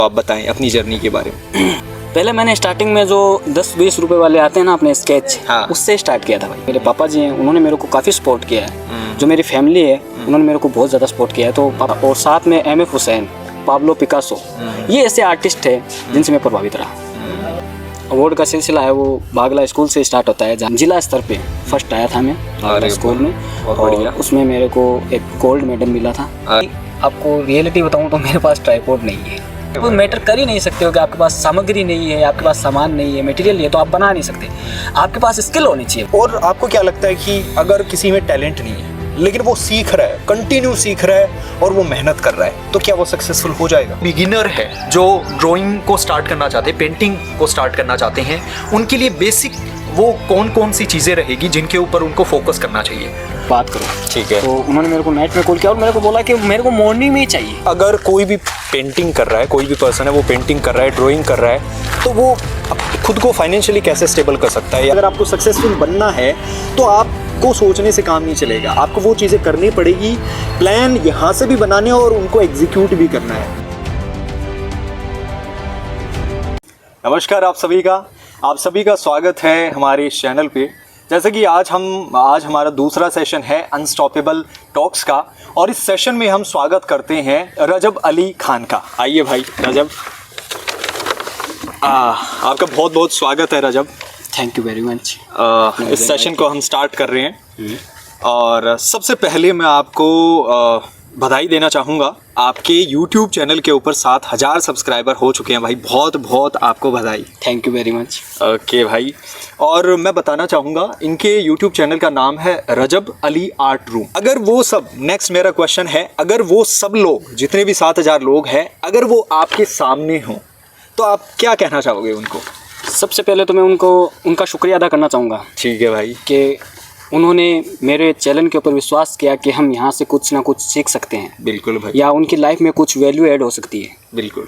आप बताएं अपनी जर्नी के बारे में। पहले मैंने स्टार्टिंग में जो 10-20 रुपए वाले आते हैं ना अपने स्केच, हाँ। उससे स्टार्ट किया था भाई। मेरे पापा जी हैं, उन्होंने मेरे को काफ़ी सपोर्ट किया है। जो मेरी फैमिली है उन्होंने मेरे को बहुत ज़्यादा सपोर्ट किया है। तो पापा और साथ में M.F. हुसैन, पाब्लो पिकासो, ये ऐसे आर्टिस्ट है जिनसे मैं प्रभावित रहा। अवार्ड का सिलसिला है वो बागला स्कूल से स्टार्ट होता है, जहाँ जिला स्तर पे फर्स्ट आया था मैं बागला स्कूल में, और उसमें मेरे को एक गोल्ड मेडल मिला था। आपको रियलिटी बताऊँ तो मेरे पास ट्राइपॉड नहीं है। वो मैटर कर ही नहीं सकते हो कि आपके पास सामग्री नहीं है, आपके पास सामान नहीं है, मटेरियल नहीं है, तो आप बना नहीं सकते। आपके पास स्किल होनी चाहिए। और आपको क्या लगता है कि अगर किसी में टैलेंट नहीं है लेकिन वो सीख रहा है, कंटिन्यू सीख रहा है और वो मेहनत कर रहा है, तो क्या वो सक्सेसफुल हो जाएगा? बिगिनर है जो ड्राइंग को स्टार्ट करना चाहते हैं, पेंटिंग को स्टार्ट करना चाहते हैं, उनके लिए बेसिक वो कौन कौन सी चीज़ें रहेगी जिनके ऊपर उनको फोकस करना चाहिए? बात करो। ठीक है। तो उन्होंने मेरे को नेट में कॉल किया और मेरे को बोला कि मेरे को मॉर्निंग में ही चाहिए। अगर कोई भी पेंटिंग कर रहा है, कोई भी पर्सन है वो पेंटिंग कर रहा है, ड्राइंग कर रहा है, तो वो खुद को फाइनेंशियली कैसे स्टेबल कर सकता है? अगर आपको सक्सेसफुल बनना है तो आपको सोचने से काम नहीं चलेगा, आपको वो चीज़ें करनी पड़ेगी, प्लान यहाँ से भी बनाने और उनको एग्जीक्यूट भी करना है। नमस्कार आप सभी का स्वागत है हमारे इस चैनल पे। जैसे कि आज हमारा दूसरा सेशन है अनस्टॉपेबल टॉक्स का, और इस सेशन में हम स्वागत करते हैं रजब अली खान का। आइए भाई रजब, आपका बहुत बहुत स्वागत है Rajab. Thank you very much. इस सेशन को हम स्टार्ट कर रहे हैं, और सबसे पहले मैं आपको बधाई देना चाहूँगा। आपके YouTube चैनल के ऊपर 7,000 सब्सक्राइबर हो चुके हैं भाई, बहुत बहुत आपको बधाई। Thank you very much. Okay भाई, और मैं बताना चाहूँगा इनके YouTube चैनल का नाम है रजब अली आर्ट रूम। अगर वो सब, नेक्स्ट मेरा क्वेश्चन है, अगर वो सब लोग जितने भी 7,000 लोग हैं, अगर वो आपके सामने हों तो आप क्या कहना चाहोगे उनको? सबसे पहले तो मैं उनका शुक्रिया अदा करना चाहूँगा। ठीक है भाई। कि उन्होंने मेरे चैनल के ऊपर विश्वास किया कि हम यहाँ से कुछ ना कुछ सीख सकते हैं। बिल्कुल भाई। या उनकी लाइफ में कुछ वैल्यू ऐड हो सकती है। बिल्कुल।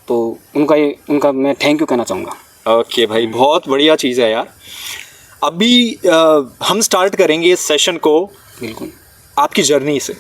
तो उनका मैं थैंक यू कहना चाहूँगा। ओके भाई, बहुत बढ़िया चीज़ है यार। अभी हम स्टार्ट करेंगे इस सेशन को बिल्कुल आपकी जर्नी से।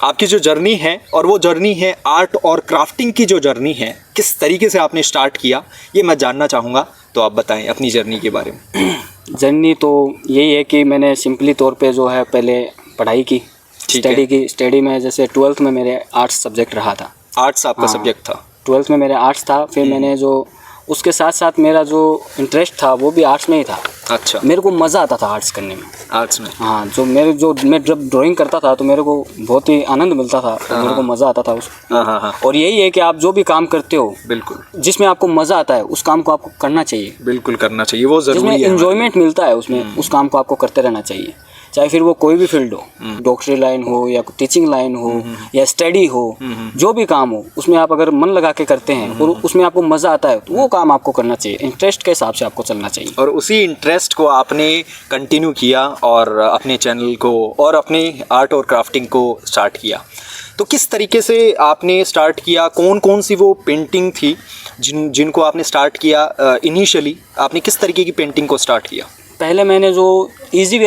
आपकी जो जर्नी है, और वो जर्नी है आर्ट और क्राफ्टिंग की जो जर्नी है, किस तरीके से आपने स्टार्ट किया ये मैं जानना चाहूँगा। तो आप बताएं अपनी जर्नी के बारे में। जर्नी तो यही है कि मैंने सिंपली तौर पे जो है पहले पढ़ाई की, स्टडी में, जैसे 12th में मेरे आर्ट्स सब्जेक्ट रहा था। आर्ट्स आपका सब्जेक्ट था? 12th में मेरे आर्ट्स था। फिर मैंने जो उसके साथ साथ मेरा जो इंटरेस्ट था वो भी आर्ट्स में ही था। अच्छा। मेरे को मज़ा आता था आर्ट्स करने में। आर्ट्स में? हाँ, मैं जब ड्राइंग करता था तो मेरे को बहुत ही आनंद मिलता था, तो मेरे को मज़ा आता था उस। हाँ। और यही है कि आप जो भी काम करते हो, बिल्कुल, जिसमें आपको मज़ा आता है उस काम को आपको करना चाहिए। बिल्कुल करना चाहिए, वो ज़रूरी है। जिसमें एंजॉयमेंट मिलता है उसमें, उस काम को आपको करते रहना चाहिए। चाहे फिर वो कोई भी फील्ड हो, डॉक्टरी लाइन हो या टीचिंग लाइन हो या स्टडी हो, जो भी काम हो, उसमें आप अगर मन लगा के करते हैं और उसमें आपको मज़ा आता है तो वो काम आपको करना चाहिए। इंटरेस्ट के हिसाब से आपको चलना चाहिए। और उसी इंटरेस्ट को आपने कंटिन्यू किया और अपने चैनल को और अपने आर्ट और क्राफ्टिंग को स्टार्ट किया। तो किस तरीके से आपने स्टार्ट किया? कौन कौन सी वो पेंटिंग थी जिनको आपने स्टार्ट किया? इनिशियली आपने किस तरीके की पेंटिंग को स्टार्ट किया? पहले मैंने जो इजी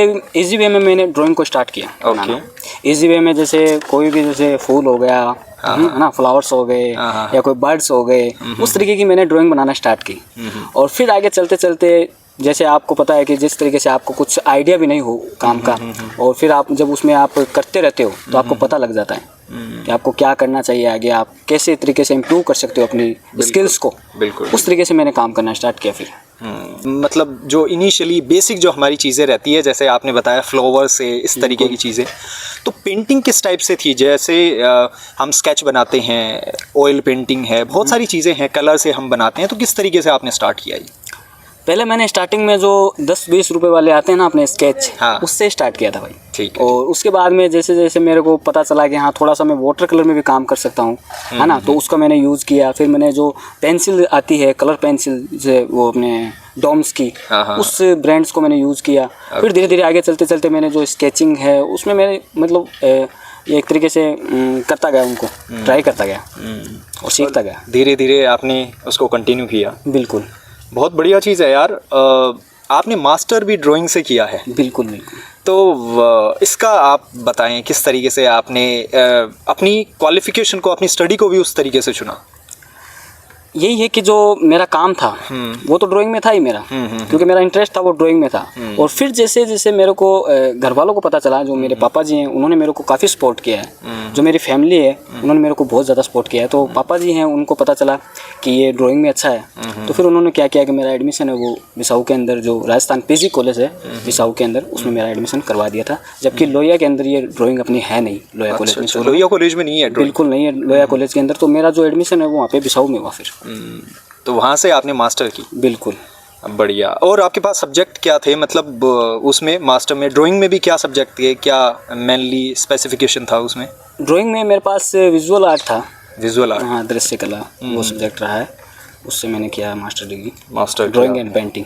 वे में मैंने ड्राइंग को स्टार्ट किया। ओके। इजी वे में जैसे कोई भी, जैसे फूल हो गया है ना, फ्लावर्स हो गए या कोई बर्ड्स हो गए, उस तरीके की मैंने ड्राइंग बनाना स्टार्ट की। और फिर आगे चलते चलते, जैसे आपको पता है कि जिस तरीके से आपको कुछ आइडिया भी नहीं हो काम का, और फिर आप जब उसमें आप करते रहते हो तो आपको पता लग जाता है कि आपको क्या करना चाहिए आगे, आप कैसे तरीके से इम्प्रूव कर सकते हो अपनी स्किल्स को। बिल्कुल। उस तरीके से मैंने काम करना स्टार्ट किया। फिर मतलब जो इनिशियली बेसिक जो हमारी चीज़ें रहती है, जैसे आपने बताया फ्लावर से, इस तरीके की चीज़ें, तो पेंटिंग किस टाइप से थी? जैसे हम स्केच बनाते हैं, ऑयल पेंटिंग है, बहुत सारी चीज़ें हैं, कलर से हम बनाते हैं, तो किस तरीके से आपने स्टार्ट किया ये? पहले मैंने स्टार्टिंग में जो 10-20 रुपए वाले आते हैं ना अपने स्केच, हाँ। उससे स्टार्ट किया था भाई। ठीक है। और उसके बाद में जैसे जैसे मेरे को पता चला कि हाँ थोड़ा सा मैं वाटर कलर में भी काम कर सकता हूँ, है ना, तो उसका मैंने यूज़ किया। फिर मैंने जो पेंसिल आती है, कलर पेंसिल, से वो अपने डॉम्स की, उस ब्रांड्स को मैंने यूज़ किया। फिर धीरे धीरे आगे चलते चलते मैंने जो स्केचिंग है उसमें मैंने मतलब एक तरीके से करता गया, उनको ट्राई करता गया और सीखता गया। धीरे धीरे आपने उसको कंटिन्यू किया। बिल्कुल, बहुत बढ़िया चीज़ है यार। आपने मास्टर भी ड्राइंग से किया है? बिल्कुल बिल्कुल। तो इसका आप बताएं किस तरीके से आपने अपनी क्वालिफिकेशन को, अपनी स्टडी को भी उस तरीके से चुना? यही है कि जो मेरा काम था वो तो ड्राइंग में था ही मेरा, क्योंकि मेरा इंटरेस्ट था वो ड्राइंग में था। और फिर जैसे जैसे मेरे को घर वालों को पता चला, जो मेरे पापा जी हैं उन्होंने मेरे को काफ़ी सपोर्ट किया है, जो मेरी फैमिली है उन्होंने मेरे को बहुत ज़्यादा सपोर्ट किया है। तो पापा जी हैं उनको पता चला कि ये ड्राइंग में अच्छा है, तो फिर उन्होंने क्या किया कि मेरा एडमिशन है वो बिसाऊ के अंदर, जो राजस्थान पीजी कॉलेज है बिसाऊ के अंदर, उसमें मेरा एडमिशन करवा दिया था। जबकि लोहिया के अंदर ये ड्राइंग अपनी है नहीं, लोहिया कॉलेज में। लोहिया कॉलेज में नहीं है? बिल्कुल नहीं है लोहिया कॉलेज के अंदर। तो मेरा जो एडमिशन है वो वहाँ पे बिसाऊ में हुआ फिर। तो वहाँ से आपने मास्टर की? बिल्कुल। बढ़िया। और आपके पास सब्जेक्ट क्या थे, मतलब उसमें मास्टर में ड्राइंग में भी क्या सब्जेक्ट थे, क्या मेनली स्पेसिफिकेशन था उसमें? ड्राइंग में मेरे पास विजुअल आर्ट था। Visual art? हाँ, दृश्य कला वो सब्जेक्ट रहा है, उससे मैंने किया master degree, master drawing and painting.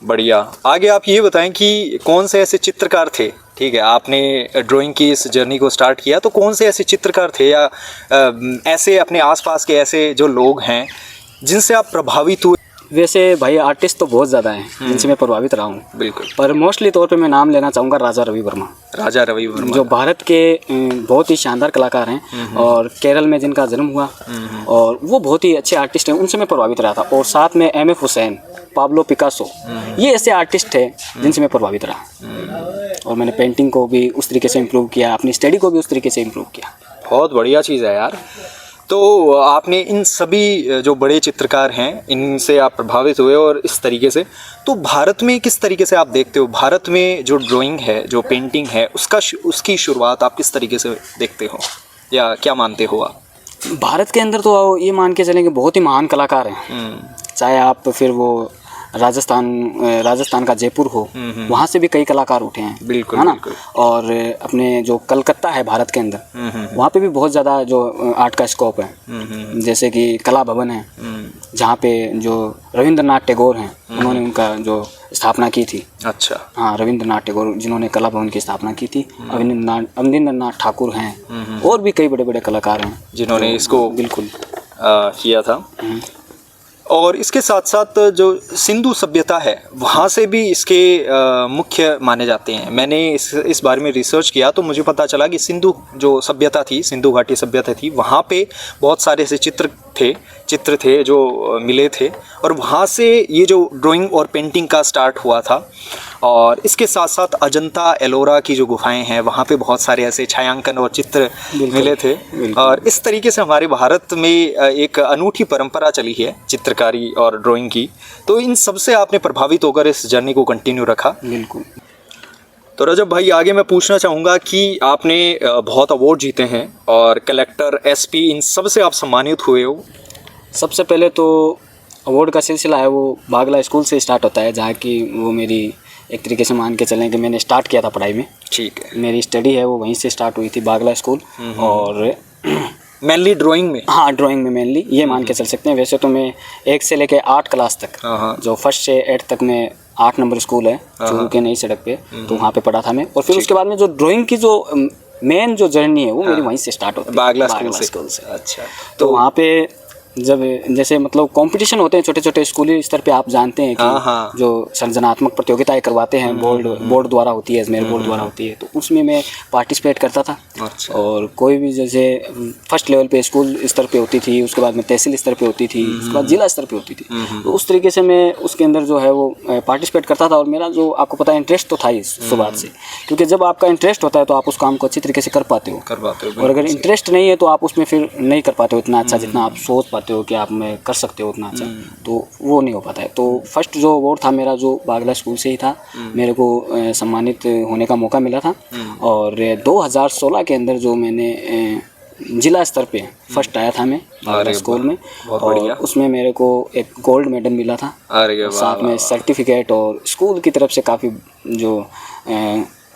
बढ़िया। आगे आप ये बताएं कि कौन से ऐसे चित्रकार थे, ठीक है, आपने ड्राइंग की इस जर्नी को स्टार्ट किया तो कौन से ऐसे चित्रकार थे या ऐसे अपने आसपास के ऐसे जो लोग हैं जिनसे आप प्रभावित हुए? वैसे भाई आर्टिस्ट तो बहुत ज़्यादा हैं जिनसे मैं प्रभावित रहा हूँ। बिल्कुल। पर मोस्टली तौर पे मैं नाम लेना चाहूँगा राजा रवि वर्मा। राजा रवि वर्मा जो भारत के बहुत ही शानदार कलाकार हैं और केरल में जिनका जन्म हुआ, और वो बहुत ही अच्छे आर्टिस्ट हैं, उनसे मैं प्रभावित रहा था। और साथ में M F Hussain, Pablo Picasso, ये ऐसे आर्टिस्ट हैं जिनसे मैं प्रभावित रहा। और मैंने पेंटिंग को भी उस तरीके से इम्प्रूव किया, अपनी स्टडी को भी उस तरीके से इम्प्रूव किया। बहुत बढ़िया चीज़ है यार। तो आपने इन सभी जो बड़े चित्रकार हैं इनसे आप प्रभावित हुए और इस तरीके से, तो भारत में किस तरीके से आप देखते हो, भारत में जो ड्राइंग है, जो पेंटिंग है, उसकी शुरुआत आप किस तरीके से देखते हो या क्या मानते हो आप? भारत के अंदर तो ये मान के चलें कि बहुत ही महान कलाकार हैं। चाहे आप फिर वो राजस्थान का जयपुर हो, वहाँ से भी कई कलाकार उठे हैं। बिल्कुल, है ना। बिल्कुल। और अपने जो कलकत्ता है भारत के अंदर, वहाँ पे भी बहुत ज़्यादा जो आर्ट का स्कोप है। जैसे कि कला भवन है, जहाँ पे जो रविंद्रनाथ टैगोर हैं उन्होंने उनका जो स्थापना की थी। अच्छा। हाँ, रविंद्रनाथ टैगोर जिन्होंने कला भवन की स्थापना की थी। अवनींद्रनाथ ठाकुर हैं, और भी कई बड़े बड़े कलाकार हैं जिन्होंने इसको बिल्कुल किया था। और इसके साथ साथ जो सिंधु सभ्यता है वहाँ से भी इसके मुख्य माने जाते हैं। मैंने इस बारे में रिसर्च किया तो मुझे पता चला कि सिंधु जो सभ्यता थी, सिंधु घाटी सभ्यता थी, वहाँ पे बहुत सारे ऐसे चित्र थे जो मिले थे, और वहाँ से ये जो ड्राइंग और पेंटिंग का स्टार्ट हुआ था। और इसके साथ साथ अजंता एलोरा की जो गुफाएं हैं वहाँ पे बहुत सारे ऐसे छायांकन और चित्र मिले थे। और इस तरीके से हमारे भारत में एक अनूठी परंपरा चली है चित्रकारी और ड्राइंग की। तो इन सब से आपने प्रभावित होकर इस जर्नी को कंटिन्यू रखा। बिल्कुल। तो रजब भाई, आगे मैं पूछना चाहूँगा कि आपने बहुत अवार्ड जीते हैं और कलेक्टर, एसपी, इन सब से आप सम्मानित हुए हो। सबसे पहले तो अवार्ड का सिलसिला है वो बागला स्कूल से स्टार्ट होता है, जहाँ की वो मेरी एक तरीके से मान के चलें कि मैंने स्टार्ट किया था पढ़ाई में। ठीक है। मेरी स्टडी है वो वहीं से स्टार्ट हुई थी, बागला स्कूल। और मेनली ड्राइंग में? हाँ, ड्राइंग में मेनली ये मान के चल सकते हैं। वैसे तो मैं 1 से लेकर 8 क्लास तक, जो 1st से 8 तक में 8 नंबर स्कूल है चूरू के नई सड़क पे, तो वहाँ पे पढ़ा था मैं। और फिर उसके बाद में जो ड्राइंग की जो मेन जो जर्नी है वो मेरी वहीं से स्टार्ट होती है, बागला स्कूल से। अच्छा। तो वहाँ पे जब जैसे मतलब कंपटीशन होते हैं छोटे छोटे स्कूली स्तर पे, आप जानते हैं कि जो सृजनात्मक प्रतियोगिताएं करवाते हैं बोर्ड द्वारा होती है, अजमेर बोर्ड द्वारा होती है, तो उसमें मैं पार्टिसिपेट करता था। अच्छा। और कोई भी जैसे फर्स्ट लेवल पे स्कूल स्तर पे होती थी, उसके बाद में तहसील स्तर पे होती थी, उसके बाद जिला स्तर पे होती थी, तो उस तरीके से मैं उसके अंदर जो है वो पार्टिसिपेट करता था। और मेरा जो आपको पता है इंटरेस्ट तो था ही शुरुआत से, क्योंकि जब आपका इंटरेस्ट होता है तो आप उस काम को अच्छी तरीके से कर पाते हो। और अगर इंटरेस्ट नहीं है तो आप उसमें फिर नहीं कर पाते हो इतना अच्छा जितना आप सोच पाते हो कि आप में कर सकते हो उतना अच्छा, तो वो नहीं हो पाता है। तो फर्स्ट जो अवार्ड था मेरा जो बागला स्कूल से ही था, मेरे को सम्मानित होने का मौका मिला था। और 2016 के अंदर जो मैंने जिला स्तर पे फर्स्ट आया था मैं बागला स्कूल में, और उसमें मेरे को एक गोल्ड मेडल मिला था, साथ में सर्टिफिकेट और स्कूल की तरफ से काफ़ी जो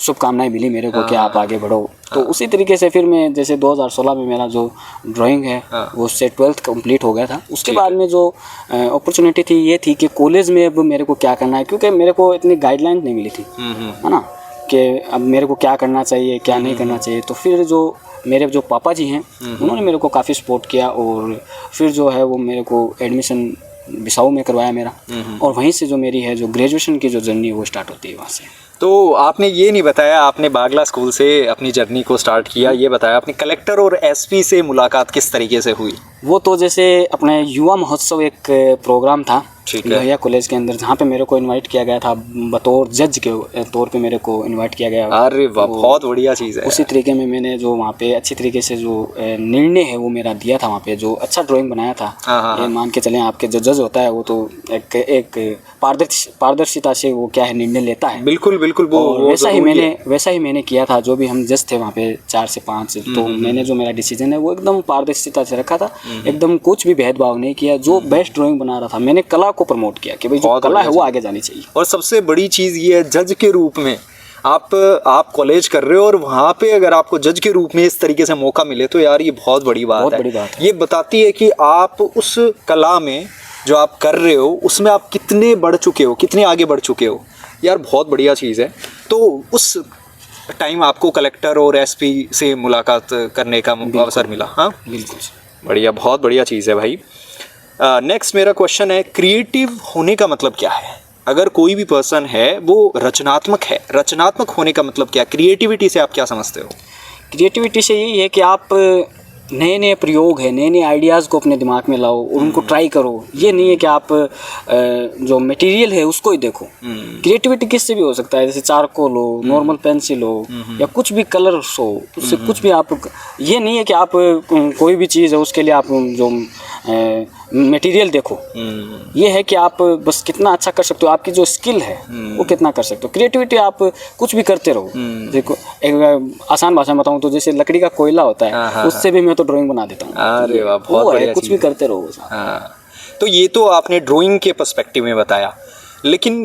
शुभकामनाएं मिली मेरे को कि आप आगे बढ़ो। तो उसी तरीके से फिर मैं जैसे 2016 में मेरा जो ड्राइंग है वो उससे 12th कंप्लीट हो गया था। उसके बाद में जो अपॉर्चुनिटी थी ये थी कि कॉलेज में अब मेरे को क्या करना है, क्योंकि मेरे को इतनी गाइडलाइन नहीं मिली थी, है ना, कि अब मेरे को क्या करना चाहिए क्या नहीं करना चाहिए। तो फिर जो मेरे जो पापा जी हैं उन्होंने मेरे को काफ़ी सपोर्ट किया, और फिर जो है वो मेरे को एडमिशन बिसाऊ में करवाया मेरा। और वहीं से जो मेरी है जो ग्रेजुएशन की जो जर्नी वो स्टार्ट होती है वहाँ से। तो आपने ये नहीं बताया, आपने बागला स्कूल से अपनी जर्नी को स्टार्ट किया, ये बताया आपने कलेक्टर और एसपी से मुलाकात किस तरीके से हुई? वो तो जैसे अपने युवा महोत्सव एक प्रोग्राम था ठीक है। लोहिया कॉलेज के अंदर, जहाँ पे मेरे को इनवाइट किया गया था बतौर जज के तौर पे मेरे को इनवाइट किया गया। अरे वाह, बहुत बढ़िया चीज़ है। उसी तरीके में मैंने जो वहाँ पे अच्छी तरीके से जो निर्णय है वो मेरा दिया था, वहाँ पे जो अच्छा ड्राइंग बनाया था। हाँ। ये मान के चलें आपके जो जज होता है वो तो एक पारदर्शिता से वो क्या है निर्णय लेता है। बिल्कुल बिल्कुल, वो वैसा ही मैंने किया था। जो भी हम जज थे वहाँ पे 4 से 5, तो मैंने जो मेरा डिसीजन है वो एकदम पारदर्शिता से रखा था, एकदम कुछ भी भेदभाव नहीं किया। जो बेस्ट ड्राइंग बना रहा था मैंने कला को प्रमोट किया कि भाई जो कला है वो आगे जानी चाहिए। और सबसे बड़ी चीज़ ये है, जज के रूप में आप कॉलेज कर रहे हो और वहाँ पे अगर आपको जज के रूप में इस तरीके से मौका मिले तो यार ये बहुत बड़ी बात है। ये बताती है कि आप उस कला में जो आप कर रहे हो उसमें आप कितने बढ़ चुके हो, कितने आगे बढ़ चुके हो। यार बहुत बढ़िया चीज़ है। तो उस टाइम आपको कलेक्टर और एसपी से मुलाकात करने का अवसर मिला? हाँ बिल्कुल बढ़िया, बहुत बढ़िया चीज़ है भाई। नेक्स्ट मेरा क्वेश्चन है, क्रिएटिव होने का मतलब क्या है? अगर कोई भी पर्सन है वो रचनात्मक है, रचनात्मक होने का मतलब क्या? क्रिएटिविटी से आप क्या समझते हो? क्रिएटिविटी से यही है कि आप नए नए प्रयोग है, नए नए आइडियाज़ को अपने दिमाग में लाओ और उनको ट्राई करो। ये नहीं है कि आप जो मटेरियल है उसको ही देखो। क्रिएटिविटी किससे भी हो सकता है, जैसे चारकोल हो, नॉर्मल पेंसिल हो या कुछ भी कलर्स हो, उससे कुछ भी आप, ये नहीं है कि आप कोई भी चीज़ है उसके लिए आप जो मटेरियल देखो। ये है कि आप बस कितना अच्छा कर सकते हो, आपकी जो स्किल है वो कितना कर सकते हो। क्रिएटिविटी आप कुछ भी करते रहो। देखो एक आसान भाषा में बताऊँ तो जैसे लकड़ी का कोयला होता है, उससे भी मैं तो ड्राइंग बना देता हूँ। अरे वाह, बहुत वो बढ़िया है, कुछ भी करते रहो। हाँ, तो ये तो आपने ड्राइंग के पर्सपेक्टिव में बताया, लेकिन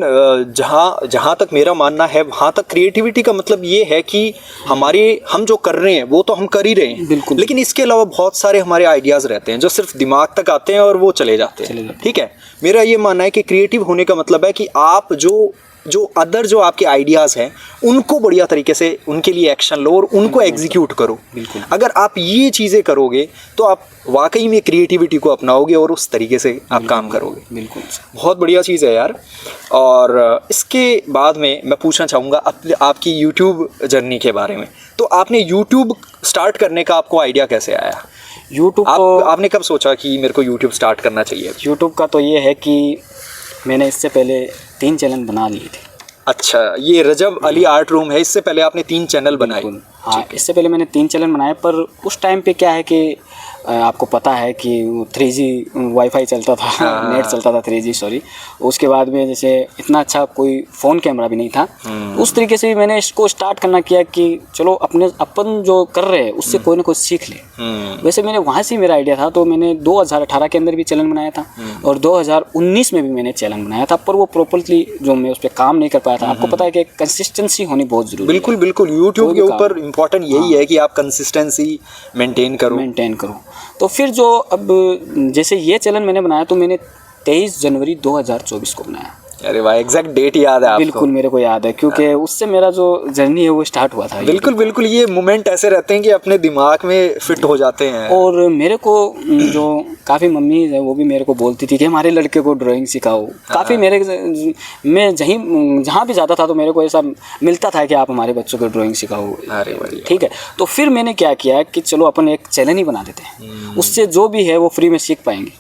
जहाँ तक मेरा मानना है वहाँ तक क्रिएटिविटी का मतलब ये है कि हम जो कर रहे हैं वो तो हम कर ही रहे हैं, बिल्कुल। लेकिन इसके अलावा बहुत सारे हमारे आइडियाज़ रहते हैं जो सिर्फ दिमाग तक आते हैं और वो चले जाते हैं। ठीक है, मेरा ये मानना है कि क्रिएटिव होने का मतलब है कि आप जो आपके आइडियाज़ हैं उनको बढ़िया तरीके से उनके लिए एक्शन लो और उनको एग्जीक्यूट करो। बिल्कुल। अगर आप ये चीज़ें करोगे तो आप वाकई में क्रिएटिविटी को अपनाओगे और उस तरीके से आप काम करोगे। बिल्कुल, बहुत बढ़िया चीज़ है यार। और इसके बाद में मैं पूछना चाहूँगा आपकी यूट्यूब जर्नी के बारे में। तो आपने यूट्यूब स्टार्ट करने का आपको आइडिया कैसे आया? यूट्यूब आपने कब सोचा कि मेरे को यूट्यूब स्टार्ट करना चाहिए? यूट्यूब का तो ये है कि मैंने इससे पहले 3 चैनल बना लिए थे। अच्छा, ये रजब अली आर्ट रूम है, इससे पहले आपने 3 चैनल बनाए? हाँ, इससे पहले मैंने 3 चैनल बनाए, पर उस टाइम पे क्या है कि आपको पता है कि 3G वाईफाई चलता था, नेट चलता था 3G सॉरी। उसके बाद में जैसे इतना अच्छा कोई फ़ोन कैमरा भी नहीं था, उस तरीके से भी मैंने इसको स्टार्ट करना किया कि चलो अपन जो कर रहे हैं उससे कोई ना कोई सीख ले। वैसे मैंने वहाँ से मेरा आइडिया था, तो मैंने 2018 के अंदर भी चैनल बनाया था और 2019 में भी मैंने चैनल बनाया था, पर वो प्रॉपर्ली जो मैं उस पर काम नहीं कर पाया था। आपको पता है कि कंसिस्टेंसी होनी बहुत ज़रूरी है। बिल्कुल बिल्कुल, यूट्यूब के ऊपर इम्पोर्टेंट यही है कि आप कंसिस्टेंसी मेंटेन करो। तो फिर जो अब जैसे ये चैनल मैंने बनाया तो मैंने 23 जनवरी 2024 को बनाया। अरे वाह, एग्जैक्ट डेट याद है आपको? बिल्कुल मेरे को याद है, क्योंकि उससे मेरा जो जर्नी है वो स्टार्ट हुआ था। बिल्कुल बिल्कुल, ये मोमेंट ऐसे रहते हैं कि अपने दिमाग में फिट हो जाते हैं। और मेरे को जो काफ़ी मम्मी है वो भी मेरे को बोलती थी कि हमारे लड़के को ड्राइंग सिखाओ। काफ़ी मैं जहाँ भी जाता था तो मेरे को ऐसा मिलता था कि आप हमारे बच्चों को ड्राइंग सिखाओ। अरे बढ़िया। ठीक है, तो फिर मैंने क्या किया कि चलो अपन एक चैनल ही बना देते हैं, उससे जो भी है वो फ्री में सीख पाएंगे।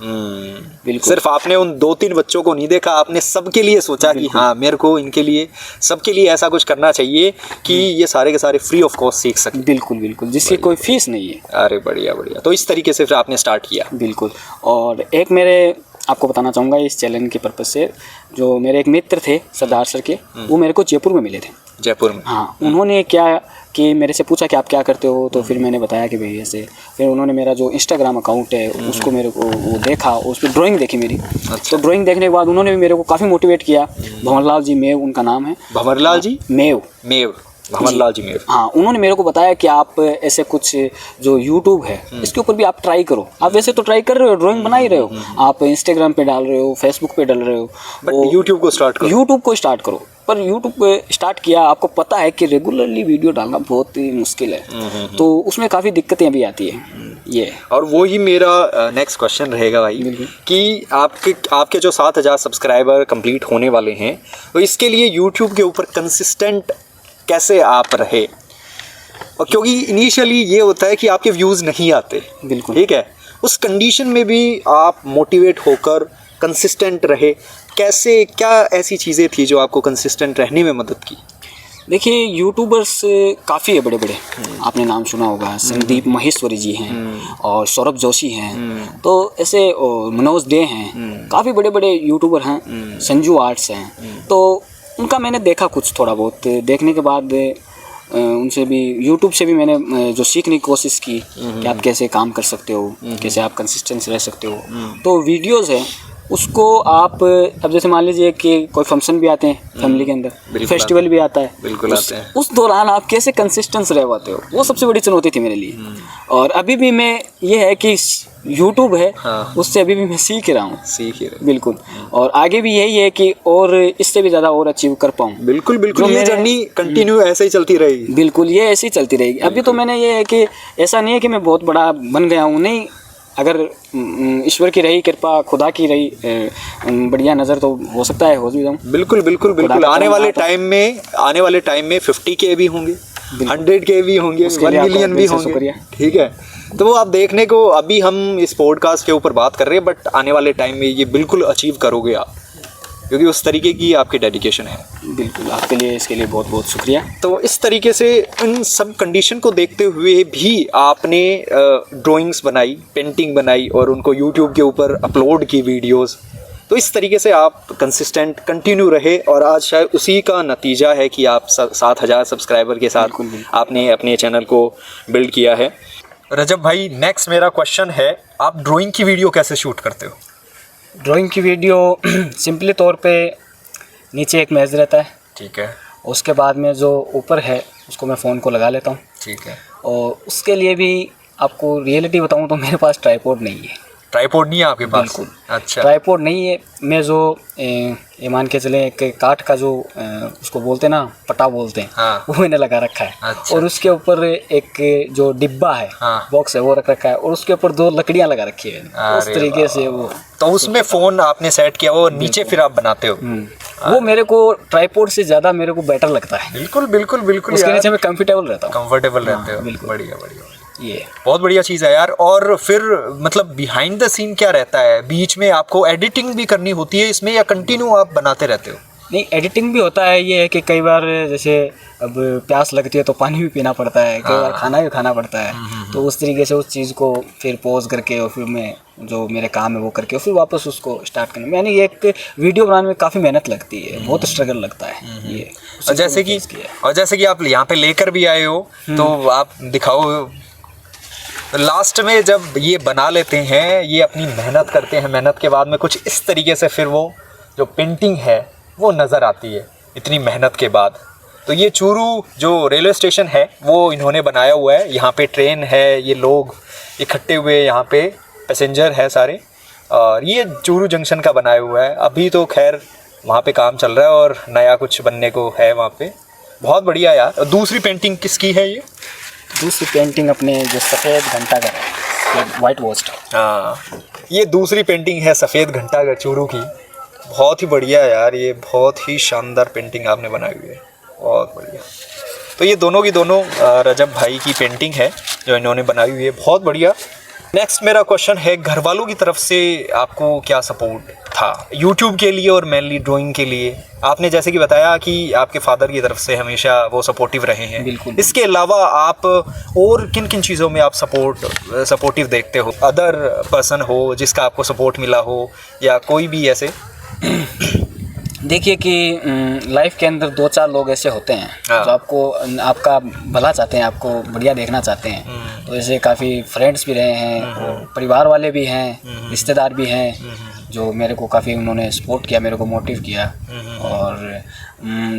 बिल्कुल, सिर्फ आपने उन 2-3 बच्चों को नहीं देखा, आपने सबके लिए सोचा कि हाँ मेरे को इनके लिए सबके लिए ऐसा कुछ करना चाहिए कि ये सारे के सारे फ्री ऑफ कॉस्ट सीख सकें। बिल्कुल बिल्कुल, जिसकी कोई फीस नहीं है। अरे बढ़िया बढ़िया, तो इस तरीके से फिर आपने स्टार्ट किया? बिल्कुल। और एक मेरे आपको बताना चाहूँगा इस चैनल के पर्पज़ से, जो मेरे एक मित्र थे सरदार सर के, वो मेरे को जयपुर में मिले थे। जयपुर में? हाँ, उन्होंने क्या कि मेरे से पूछा कि आप क्या करते हो, तो फिर मैंने बताया कि भाई ऐसे। फिर उन्होंने मेरा जो इंस्टाग्राम अकाउंट है उसको मेरे को वो देखा, उस पर ड्राइंग देखी मेरी। तो ड्राइंग देखने के बाद उन्होंने भी मेरे को काफ़ी मोटिवेट किया। भंवरलाल जी मेव उनका नाम है। भंवरलाल जी मेव? भंवरलाल जी मेव। हाँ, उन्होंने मेरे को बताया कि आप ऐसे कुछ जो यूट्यूब है इसके ऊपर भी आप ट्राई करो। आप वैसे तो ट्राई कर रहे हो, ड्राइंग बना ही रहे हो, आप इंस्टाग्राम पे डाल रहे हो, फेसबुक पे डाल रहे हो, बट यूट्यूब को स्टार्ट करो। यूट्यूब को स्टार्ट करो। पर यूट्यूब स्टार्ट किया, आपको पता है कि रेगुलरली वीडियो डालना बहुत ही मुश्किल है, तो उसमें काफ़ी दिक्कतें भी आती है ये। और वो ही मेरा नेक्स्ट क्वेश्चन रहेगा भाई कि आपके जो 7,000 सब्सक्राइबर कंप्लीट होने वाले हैं, तो इसके लिए यूट्यूब के ऊपर कंसिस्टेंट कैसे आप रहे? और क्योंकि इनिशियली ये होता है कि आपके व्यूज़ नहीं आते, बिल्कुल ठीक है, उस कंडीशन में भी आप मोटिवेट होकर कंसिस्टेंट रहे, कैसे, क्या ऐसी चीज़ें थी जो आपको कंसिस्टेंट रहने में मदद की? देखिए यूट्यूबर्स काफ़ी है बड़े बड़े, आपने नाम सुना होगा, संदीप माहेश्वरी जी हैं और सौरभ जोशी हैं, तो ऐसे मनोज डे हैं, काफ़ी बड़े बड़े यूट्यूबर हैं, संजू आर्ट्स हैं। तो उनका मैंने देखा कुछ थोड़ा बहुत, देखने के बाद उनसे भी, यूट्यूब से भी मैंने जो सीखने की कोशिश की कि आप कैसे काम कर सकते हो, कैसे आप कंसिस्टेंस रह सकते हो। तो वीडियोज़ है उसको आप, अब जैसे मान लीजिए कि कोई फंक्शन भी आते हैं फैमिली के अंदर, फेस्टिवल भी आता है, बिल्कुल आते हैं, उस दौरान आप कैसे कंसिस्टेंस रह पाते हो, वो सबसे बड़ी चुनौती थी मेरे लिए। और अभी भी मैं, ये है कि यूट्यूब है, उससे अभी भी मैं सीख रहा हूँ, बिल्कुल, और आगे भी यही है कि और इससे भी ज़्यादा और अचीव कर पाऊँ। बिल्कुल बिल्कुल, ये जर्नी कंटिन्यू ऐसे ही चलती रहेगी। बिल्कुल, ये ऐसे ही चलती रहेगी। अभी तो मैंने ये है कि ऐसा नहीं है कि मैं बहुत बड़ा बन गया हूँ, नहीं, अगर ईश्वर की रही कृपा, खुदा की रही बढ़िया नज़र, तो हो सकता है हो भी जाऊँ। बिल्कुल बिल्कुल बिल्कुल, आने वाले टाइम में 50K भी होंगे, 100K भी होंगे, 1 मिलियन भी होंगे, ठीक है। तो वो आप देखने को, अभी हम इस पॉडकास्ट के ऊपर बात कर रहे हैं, बट आने वाले टाइम में ये बिल्कुल अचीव करोगे आप, क्योंकि उस तरीके की आपकी डेडिकेशन है। बिल्कुल, आपके लिए, इसके लिए बहुत बहुत शुक्रिया। तो इस तरीके से इन सब कंडीशन को देखते हुए भी आपने ड्राइंग्स बनाई, पेंटिंग बनाई और उनको यूट्यूब के ऊपर अपलोड की वीडियोस। तो इस तरीके से आप कंसिस्टेंट कंटिन्यू रहे और आज शायद उसी का नतीजा है कि आप 7,000 सब्सक्राइबर के साथ आपने अपने चैनल को बिल्ड किया है। रजब भाई, नेक्स्ट मेरा क्वेश्चन है, आप ड्राइंग की वीडियो कैसे शूट करते हो? ड्राइंग की वीडियो सिंपली तौर पे नीचे एक मेज़ रहता है, ठीक है, उसके बाद में जो ऊपर है उसको मैं फ़ोन को लगा लेता हूँ, ठीक है, और उसके लिए भी आपको रियलिटी बताऊँ तो मेरे पास ट्राइपॉड नहीं है। ट्राइपॉड नहीं है आपके पास? बिल्कुल, अच्छा, ट्राइपॉड नहीं है। मैं जो ये मान के चले एक काठ का जो उसको बोलते हैं ना, पटा बोलते हैं, हाँ, वो मैंने लगा रखा है। अच्छा, और उसके ऊपर एक जो डिब्बा है, हाँ, बॉक्स है, वो रख रखा है, और उसके ऊपर 2 लकड़ियाँ लगा रखी है, उस तरीके से वो। तो उसमें फ़ोन आपने सेट किया, वो नीचे फिर आप बनाते हो? वो मेरे को ट्राइपॉड से ज़्यादा मेरे को बेटर लगता है। बिल्कुल बिल्कुल बिल्कुल, उसके नीचे मैं कंफर्टेबल रहता हूँ। कंफर्टेबल रहते हो, बढ़िया बढ़िया, ये बहुत बढ़िया चीज़ है यार। और फिर मतलब बिहाइंड द सीन क्या रहता है? बीच में आपको एडिटिंग भी करनी होती है इसमें, या कंटिन्यू आप बनाते रहते हो? नहीं, एडिटिंग भी होता है। ये है कि कई बार जैसे अब प्यास लगती है तो पानी भी पीना पड़ता है, कई बार खाना भी खाना पड़ता है, तो उस तरीके से उस चीज़ को फिर पॉज करके और फिर मैं जो मेरे काम है वो करके और फिर वापस उसको स्टार्ट करने में, यानी एक वीडियो बनाने में काफ़ी मेहनत लगती है, बहुत स्ट्रगल लगता है ये। और जैसे कि आप यहाँ पे लेकर भी आए हो, तो आप दिखाओ लास्ट में जब ये बना लेते हैं, ये अपनी मेहनत करते हैं, मेहनत के बाद में कुछ इस तरीके से फिर वो जो पेंटिंग है वो नज़र आती है इतनी मेहनत के बाद। तो ये चूरू जो रेलवे स्टेशन है वो इन्होंने बनाया हुआ है, यहाँ पे ट्रेन है, ये लोग इकट्ठे हुए यहाँ पे पैसेंजर है सारे, और ये चूरू जंक्शन का बनाया हुआ है। अभी तो खैर वहाँ पे काम चल रहा है और नया कुछ बनने को है वहाँ पे। बहुत बढ़िया यार। दूसरी पेंटिंग किसकी है ये? दूसरी पेंटिंग अपने जो सफ़ेद घंटा का है, वाइट वॉस्ट। हाँ, ये दूसरी पेंटिंग है सफ़ेद घंटा का चूरू की। बहुत ही बढ़िया यार, ये बहुत ही शानदार पेंटिंग आपने बनाई हुई है, बहुत बढ़िया। तो ये दोनों की दोनों रजब भाई की पेंटिंग है जो इन्होंने बनाई हुई है, बहुत बढ़िया। नेक्स्ट मेरा क्वेश्चन है, घर वालों की तरफ से आपको क्या सपोर्ट था यूट्यूब के लिए और मेनली ड्राइंग के लिए? आपने जैसे कि बताया कि आपके फादर की तरफ से हमेशा वो सपोर्टिव रहे हैं। बिल्कुल। इसके अलावा आप और किन किन चीज़ों में आप सपोर्टिव देखते हो? अदर पर्सन हो जिसका आपको सपोर्ट मिला हो, या कोई भी ऐसे? देखिए कि लाइफ के अंदर 2-4 लोग ऐसे होते हैं जो आपको आपका भला चाहते हैं, आपको बढ़िया देखना चाहते हैं। तो ऐसे काफ़ी फ्रेंड्स भी रहे हैं, परिवार वाले भी हैं, रिश्तेदार भी हैं जो मेरे को काफ़ी उन्होंने सपोर्ट किया, मेरे को मोटिव किया। और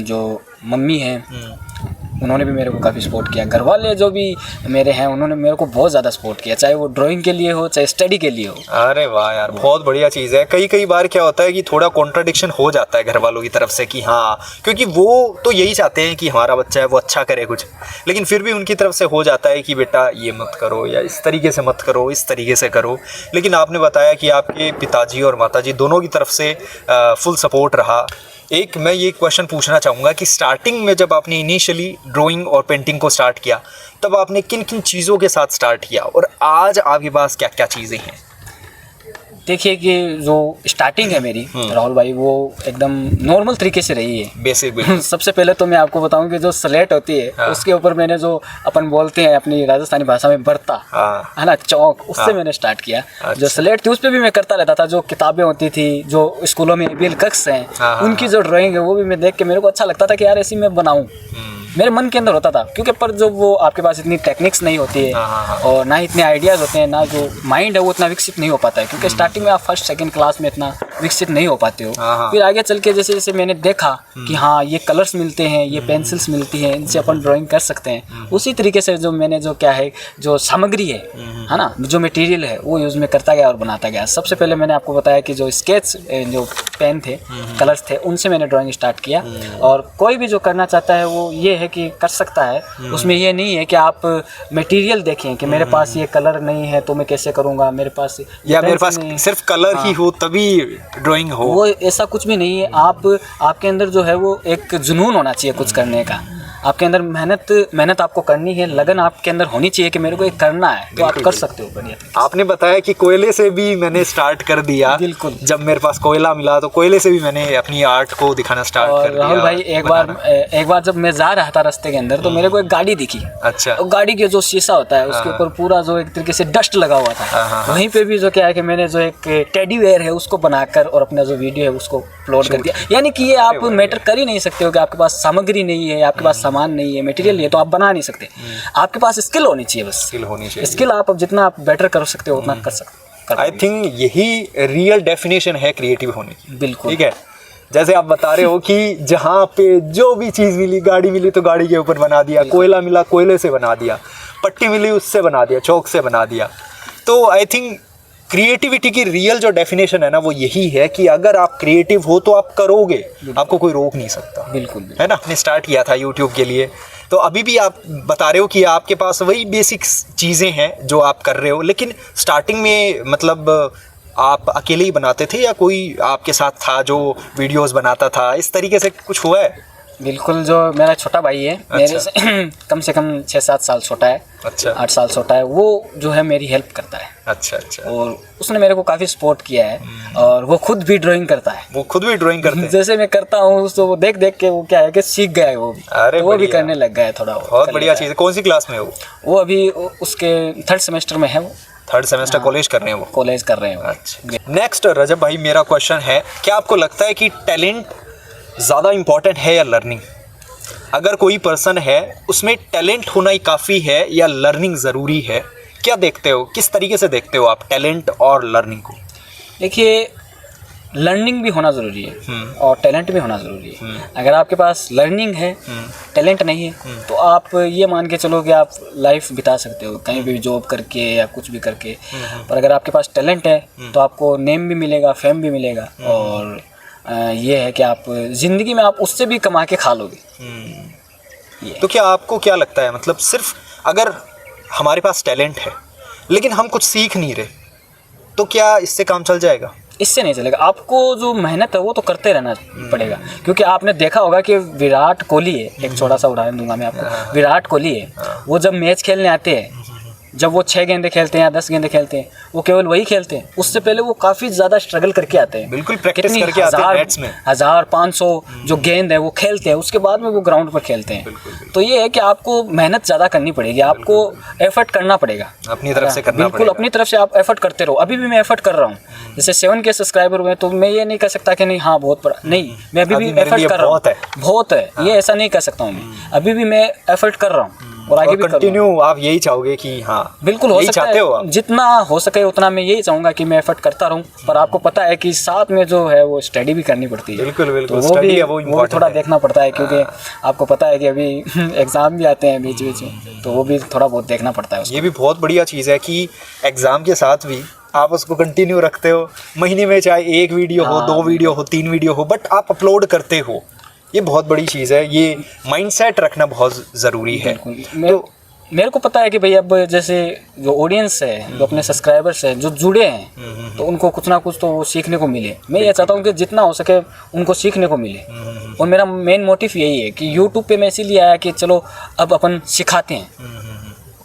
जो मम्मी हैं उन्होंने भी मेरे को काफ़ी सपोर्ट किया। घर वाले जो भी मेरे हैं उन्होंने मेरे को बहुत ज़्यादा सपोर्ट किया, चाहे वो ड्राइंग के लिए हो चाहे स्टडी के लिए हो। अरे वाह यार, बहुत बढ़िया चीज़ है। कई बार क्या होता है कि थोड़ा कॉन्ट्रडिक्शन हो जाता है घर वालों की तरफ से कि हाँ, क्योंकि वो तो यही चाहते हैं कि हमारा बच्चा है वो अच्छा करे कुछ, लेकिन फिर भी उनकी तरफ से हो जाता है कि बेटा ये मत करो या इस तरीके से मत करो, इस तरीके से करो। लेकिन आपने बताया कि आपके पिताजी और माताजी दोनों की तरफ से फुल सपोर्ट रहा। एक मैं ये क्वेश्चन पूछना चाहूँगा कि स्टार्टिंग में जब आपने इनिशियली ड्राइंग और पेंटिंग को स्टार्ट किया तब आपने किन किन चीज़ों के साथ स्टार्ट किया और आज आपके पास क्या क्या चीज़ें हैं? देखिए कि जो स्टार्टिंग है मेरी राहुल भाई, वो एकदम नॉर्मल तरीके से रही है, बेसिक। सबसे पहले तो मैं आपको बताऊं कि जो स्लेट होती है हाँ। उसके ऊपर मैंने जो अपन बोलते हैं अपनी राजस्थानी भाषा में बर्ता, हाँ। है ना, चौक, उससे मैंने स्टार्ट किया। अच्छा। जो स्लेट थी उस पर भी मैं करता रहता था। जो किताबें होती थी, जो स्कूलों में एबीएल कक्ष हैं, हाँ। उनकी जो ड्राइंग है वो भी मैं देख के मेरे को अच्छा लगता था कि यार ऐसी मैं बनाऊँ, मेरे मन के अंदर होता था। क्योंकि पर जो वो आपके पास इतनी टेक्निक्स नहीं होती है और ना इतने आइडियाज़ होते हैं, ना जो माइंड है वो इतना विकसित नहीं हो पाता है, क्योंकि स्टार्टिंग में आप फर्स्ट सेकंड क्लास में इतना विकसित नहीं हो पाते हो। फिर आगे चल के जैसे जैसे मैंने देखा कि हाँ ये कलर्स मिलते हैं, ये पेंसिल्स मिलती हैं, इनसे अपन ड्राइंग कर सकते हैं, उसी तरीके से जो मैंने जो क्या है जो सामग्री है ना, जो मटेरियल है वो यूज़ में करता गया और बनाता गया। सबसे पहले मैंने आपको बताया कि जो स्केच, जो पेन थे, कलर्स थे, उनसे मैंने ड्राइंग स्टार्ट किया। और कोई भी जो करना चाहता है वो ये है कि कर सकता है, उसमें ये नहीं है कि आप मटेरियल देखें कि मेरे पास ये कलर नहीं है तो मैं कैसे करूंगा, मेरे पास या मेरे पास सिर्फ कलर ही हो तभी ड्राइंग हो, वो ऐसा कुछ भी नहीं है। आपके अंदर जो है वो एक जुनून होना चाहिए कुछ करने का, आपके अंदर मेहनत आपको करनी है, लगन आपके अंदर होनी चाहिए कि मेरे को ये करना है, तो आप कर सकते हो। बढ़िया। आपने बताया कि कोयले से भी मैंने स्टार्ट कर दिया। बिल्कुल। जब मेरे पास कोयला मिला तो कोयले से भी मैंने अपनी आर्ट को दिखाना स्टार्ट कर दिया। राहुल भाई, एक बार जब मैं जा रहा था रास्ते के अंदर तो मेरे को एक गाड़ी दिखी। अच्छा। और गाड़ी के जो शीशा होता है उसके ऊपर पूरा जो एक तरीके से डस्ट लगा हुआ था, वहीं पे भी जो क्या है कि मैंने जो एक टेडी वेयर है उसको बनाकर और अपना जो वीडियो है उसको अपलोड कर दिया। यानी कि ये आप मैटर कर ही नहीं सकते हो कि आपके पास सामग्री नहीं है, आपके पास सामान नहीं है, मटेरियल नहीं है, तो आप बना नहीं सकते। आपके पास स्किल होनी चाहिए, बस स्किल होनी चाहिए। स्किल आप जितना आप बेटर कर सकते हो उतना कर सकते। आई थिंक यही रियल डेफिनेशन है क्रिएटिव होने की। बिल्कुल। ठीक है, जैसे आप बता रहे हो कि जहाँ पे जो भी चीज़ मिली, गाड़ी मिली तो गाड़ी के ऊपर बना दिया, कोयला मिला कोयले से बना दिया, पट्टी मिली उससे बना दिया, चौक से बना दिया। तो आई थिंक क्रिएटिविटी की रियल जो डेफिनेशन है ना वो यही है कि अगर आप क्रिएटिव हो तो आप करोगे, आपको कोई रोक नहीं सकता। बिल्कुल। है ना। आपने स्टार्ट किया था यूट्यूब के लिए, तो अभी भी आप बता रहे हो कि आपके पास वही बेसिक चीज़ें हैं जो आप कर रहे हो, लेकिन स्टार्टिंग में मतलब आप अकेले ही बनाते थे या कोई आपके साथ था जो वीडियोस बनाता था, इस तरीके से कुछ हुआ है? बिल्कुल, जो मेरा छोटा भाई है, मेरे से कम 6-7 साल छोटा है। अच्छा। 8 साल छोटा है, वो जो है मेरी हेल्प करता है। अच्छा अच्छा। और उसने मेरे को काफ़ी सपोर्ट किया है और वो खुद भी ड्राइंग करता है। वो खुद भी ड्राइंग करते हैं? जैसे मैं करता हूँ तो वो देख देख के वो क्या है कि सीख गया है वो भी। अरे तो वो भी करने लग गया है थोड़ा। बहुत बढ़िया चीज़ है। कौन सी क्लास में है वो? अभी उसके 3rd सेमेस्टर में है वो। 3rd सेमेस्टर कॉलेज कर रहे हैं वो? कॉलेज कर रहे हैं। अच्छा। नेक्स्ट रजब भाई, मेरा क्वेश्चन है, क्या आपको लगता है कि टैलेंट ज़्यादा इम्पोर्टेंट है या लर्निंग? अगर कोई पर्सन है उसमें टैलेंट होना ही काफ़ी है या लर्निंग ज़रूरी है? क्या देखते हो, किस तरीके से देखते हो आप टैलेंट और लर्निंग को? देखिए, लर्निंग भी होना ज़रूरी है और टैलेंट भी होना ज़रूरी है। अगर आपके पास लर्निंग है, टैलेंट नहीं है, तो आप ये मान के चलो कि आप लाइफ बिता सकते हो कहीं भी जॉब करके या कुछ भी करके। पर अगर आपके पास टैलेंट है तो आपको नेम भी मिलेगा, फेम भी मिलेगा, और ये है कि आप ज़िंदगी में आप उससे भी कमा के खा लोगे। तो क्या आपको क्या लगता है, मतलब सिर्फ अगर हमारे पास टैलेंट है लेकिन हम कुछ सीख नहीं रहे तो क्या इससे काम चल जाएगा? इससे नहीं चलेगा। आपको जो मेहनत है वो तो करते रहना पड़ेगा, क्योंकि आपने देखा होगा कि विराट कोहली है, एक छोटा सा उदाहरण दूंगा मैं आपको। विराट कोहली है, वो जब मैच खेलने आते हैं, जब वो 6 गेंदें खेलते हैं या 10 गेंदें खेलते हैं, वो केवल वही खेलते हैं। उससे पहले वो काफ़ी ज़्यादा स्ट्रगल करके आते हैं। बिल्कुल, प्रैक्टिस करके आते हैं मैच में। 1000-500 जो गेंद है वो खेलते हैं, उसके बाद में वो ग्राउंड पर खेलते हैं। तो ये है कि आपको मेहनत ज़्यादा करनी पड़ेगी, आपको एफर्ट करना पड़ेगा, अपनी तरफ से करना बिल्कुल पड़ेगा। अपनी तरफ से आप एफर्ट करते रहो। अभी भी मैं एफर्ट कर रहा हूँ, जैसे 7K सब्सक्राइबर हुए, तो मैं ये नहीं कह सकता कि नहीं हाँ बहुत बड़ा, नहीं, मैं अभी भी एफर्ट कर रहा हूँ। बहुत है, ये ऐसा नहीं कह सकता हूँ मैं, अभी भी मैं एफर्ट कर रहा हूँ। और आगे भी करूँगा। कंटिन्यू आप यही चाहोगे कि हाँ बिल्कुल हो यही सकता चाहते हो है, आप? जितना हो सके उतना मैं यही चाहूँगा कि मैं एफर्ट करता रहूँ, पर आपको पता है कि साथ में जो है वो स्टडी भी करनी पड़ती है। बिल्कुल बिल्कुल, तो स्टडी है वो वो भी इम्पोर्टेंट थोड़ा है। देखना पड़ता है, क्योंकि आपको पता है कि अभी एग्ज़ाम भी आते हैं बीच बीच में, तो वो भी थोड़ा बहुत देखना पड़ता है उसको। ये भी बहुत बढ़िया चीज़ है कि एग्ज़ाम के साथ भी आप उसको कंटिन्यू रखते हो। महीने में चाहे एक वीडियो हो, 2 वीडियो हो, 3 वीडियो हो, बट आप अपलोड करते हो। ये बहुत बड़ी चीज़ है, ये माइंडसेट रखना बहुत ज़रूरी है। मेरे को पता है कि भाई अब जैसे जो ऑडियंस है, जो अपने सब्सक्राइबर्स हैं, जो जुड़े हैं, तो उनको कुछ ना कुछ तो सीखने को मिले। मैं ये चाहता हूँ कि जितना हो सके उनको सीखने को मिले, और मेरा मेन मोटिव यही है कि यूट्यूब पे मैं इसीलिए आया कि चलो अब अपन सिखाते हैं,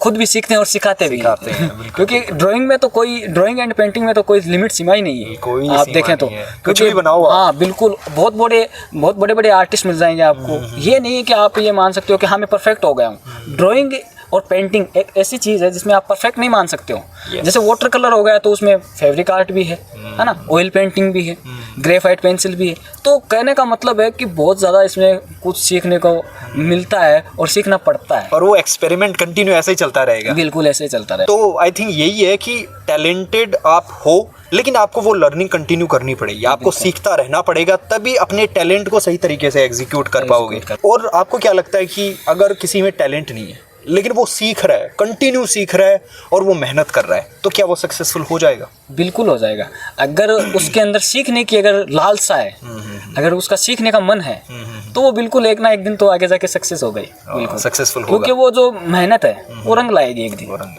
खुद भी सीखते हैं और सिखाते भी हैं। क्योंकि ड्राइंग एंड पेंटिंग में तो कोई लिमिट सीमा ही नहीं है, कोई आप सीमा देखें तो नहीं है। कुछ भी बनाओ आप। हाँ बिल्कुल, बहुत बड़े बड़े आर्टिस्ट मिल जाएंगे आपको। ये नहीं है कि आप ये मान सकते हो कि हाँ मैं परफेक्ट हो गया हूँ। ड्राइंग और पेंटिंग एक ऐसी चीज़ है जिसमें आप परफेक्ट नहीं मान सकते हो। जैसे वाटर कलर हो गया तो उसमें फैब्रिक आर्ट भी है ना, ऑयल पेंटिंग भी है, ग्रेफाइट पेंसिल भी है। तो कहने का मतलब है कि बहुत ज़्यादा इसमें कुछ सीखने को मिलता है और सीखना पड़ता है, और वो एक्सपेरिमेंट कंटिन्यू ऐसे ही चलता रहेगा। बिल्कुल ऐसे ही चलता रहे। तो आई थिंक यही है कि टैलेंटेड आप हो, लेकिन आपको वो लर्निंग कंटिन्यू करनी पड़ेगी, आपको सीखता रहना पड़ेगा, तभी अपने टैलेंट को सही तरीके से एग्जीक्यूट कर पाओगे। और आपको क्या लगता है कि अगर किसी में टैलेंट नहीं है लेकिन वो सीख रहा है, कंटिन्यू सीख रहा है और वो मेहनत कर रहा है, तो क्या वो सक्सेसफुल हो जाएगा? बिल्कुल हो जाएगा। अगर उसके अंदर सीखने की अगर लालसा है, अगर उसका सीखने का मन है, तो वो बिल्कुल एक ना एक दिन तो आगे जाके सक्सेस हो गई, बिल्कुल सक्सेसफुल होगा। क्योंकि वो जो मेहनत है वो रंग लाएगी एक दिन।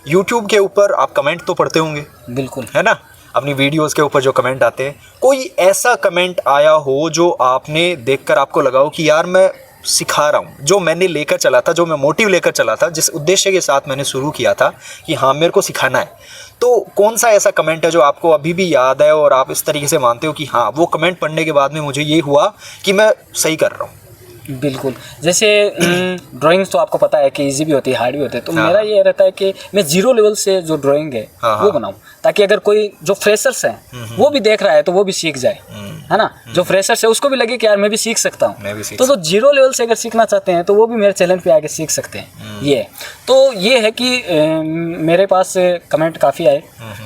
यूट्यूब के ऊपर आप कमेंट तो पढ़ते होंगे, बिल्कुल, है ना? अपनी वीडियोस के ऊपर जो कमेंट आते हैं, कोई ऐसा कमेंट आया हो जो आपने देखकर आपको लगा हो कि यार मैं सिखा रहा हूँ, जो मैंने लेकर चला था, जो मैं मोटिव लेकर चला था, जिस उद्देश्य के साथ मैंने शुरू किया था कि हाँ मेरे को सिखाना है, तो कौन सा ऐसा कमेंट है जो आपको अभी भी याद है और आप इस तरीके से मानते हो कि हाँ वो कमेंट पढ़ने के बाद में मुझे ये हुआ कि मैं सही कर रहा हूँ? बिल्कुल। जैसे ड्राइंग्स तो आपको पता है कि इजी भी होती है, हार्ड भी होती है। तो मेरा ये रहता है कि मैं 0 लेवल से जो ड्राइंग है वो बनाऊं, ताकि अगर कोई जो फ्रेशर्स हैं वो भी देख रहा है तो वो भी सीख जाए, है ना। जो फ्रेशर्स है उसको भी लगे कि यार मैं भी सीख सकता हूँ। तो 0 लेवल से अगर सीखना चाहते हैं तो वो भी मेरे चैनल पे आके सीख सकते हैं। ये है कि मेरे पास कमेंट काफ़ी आए।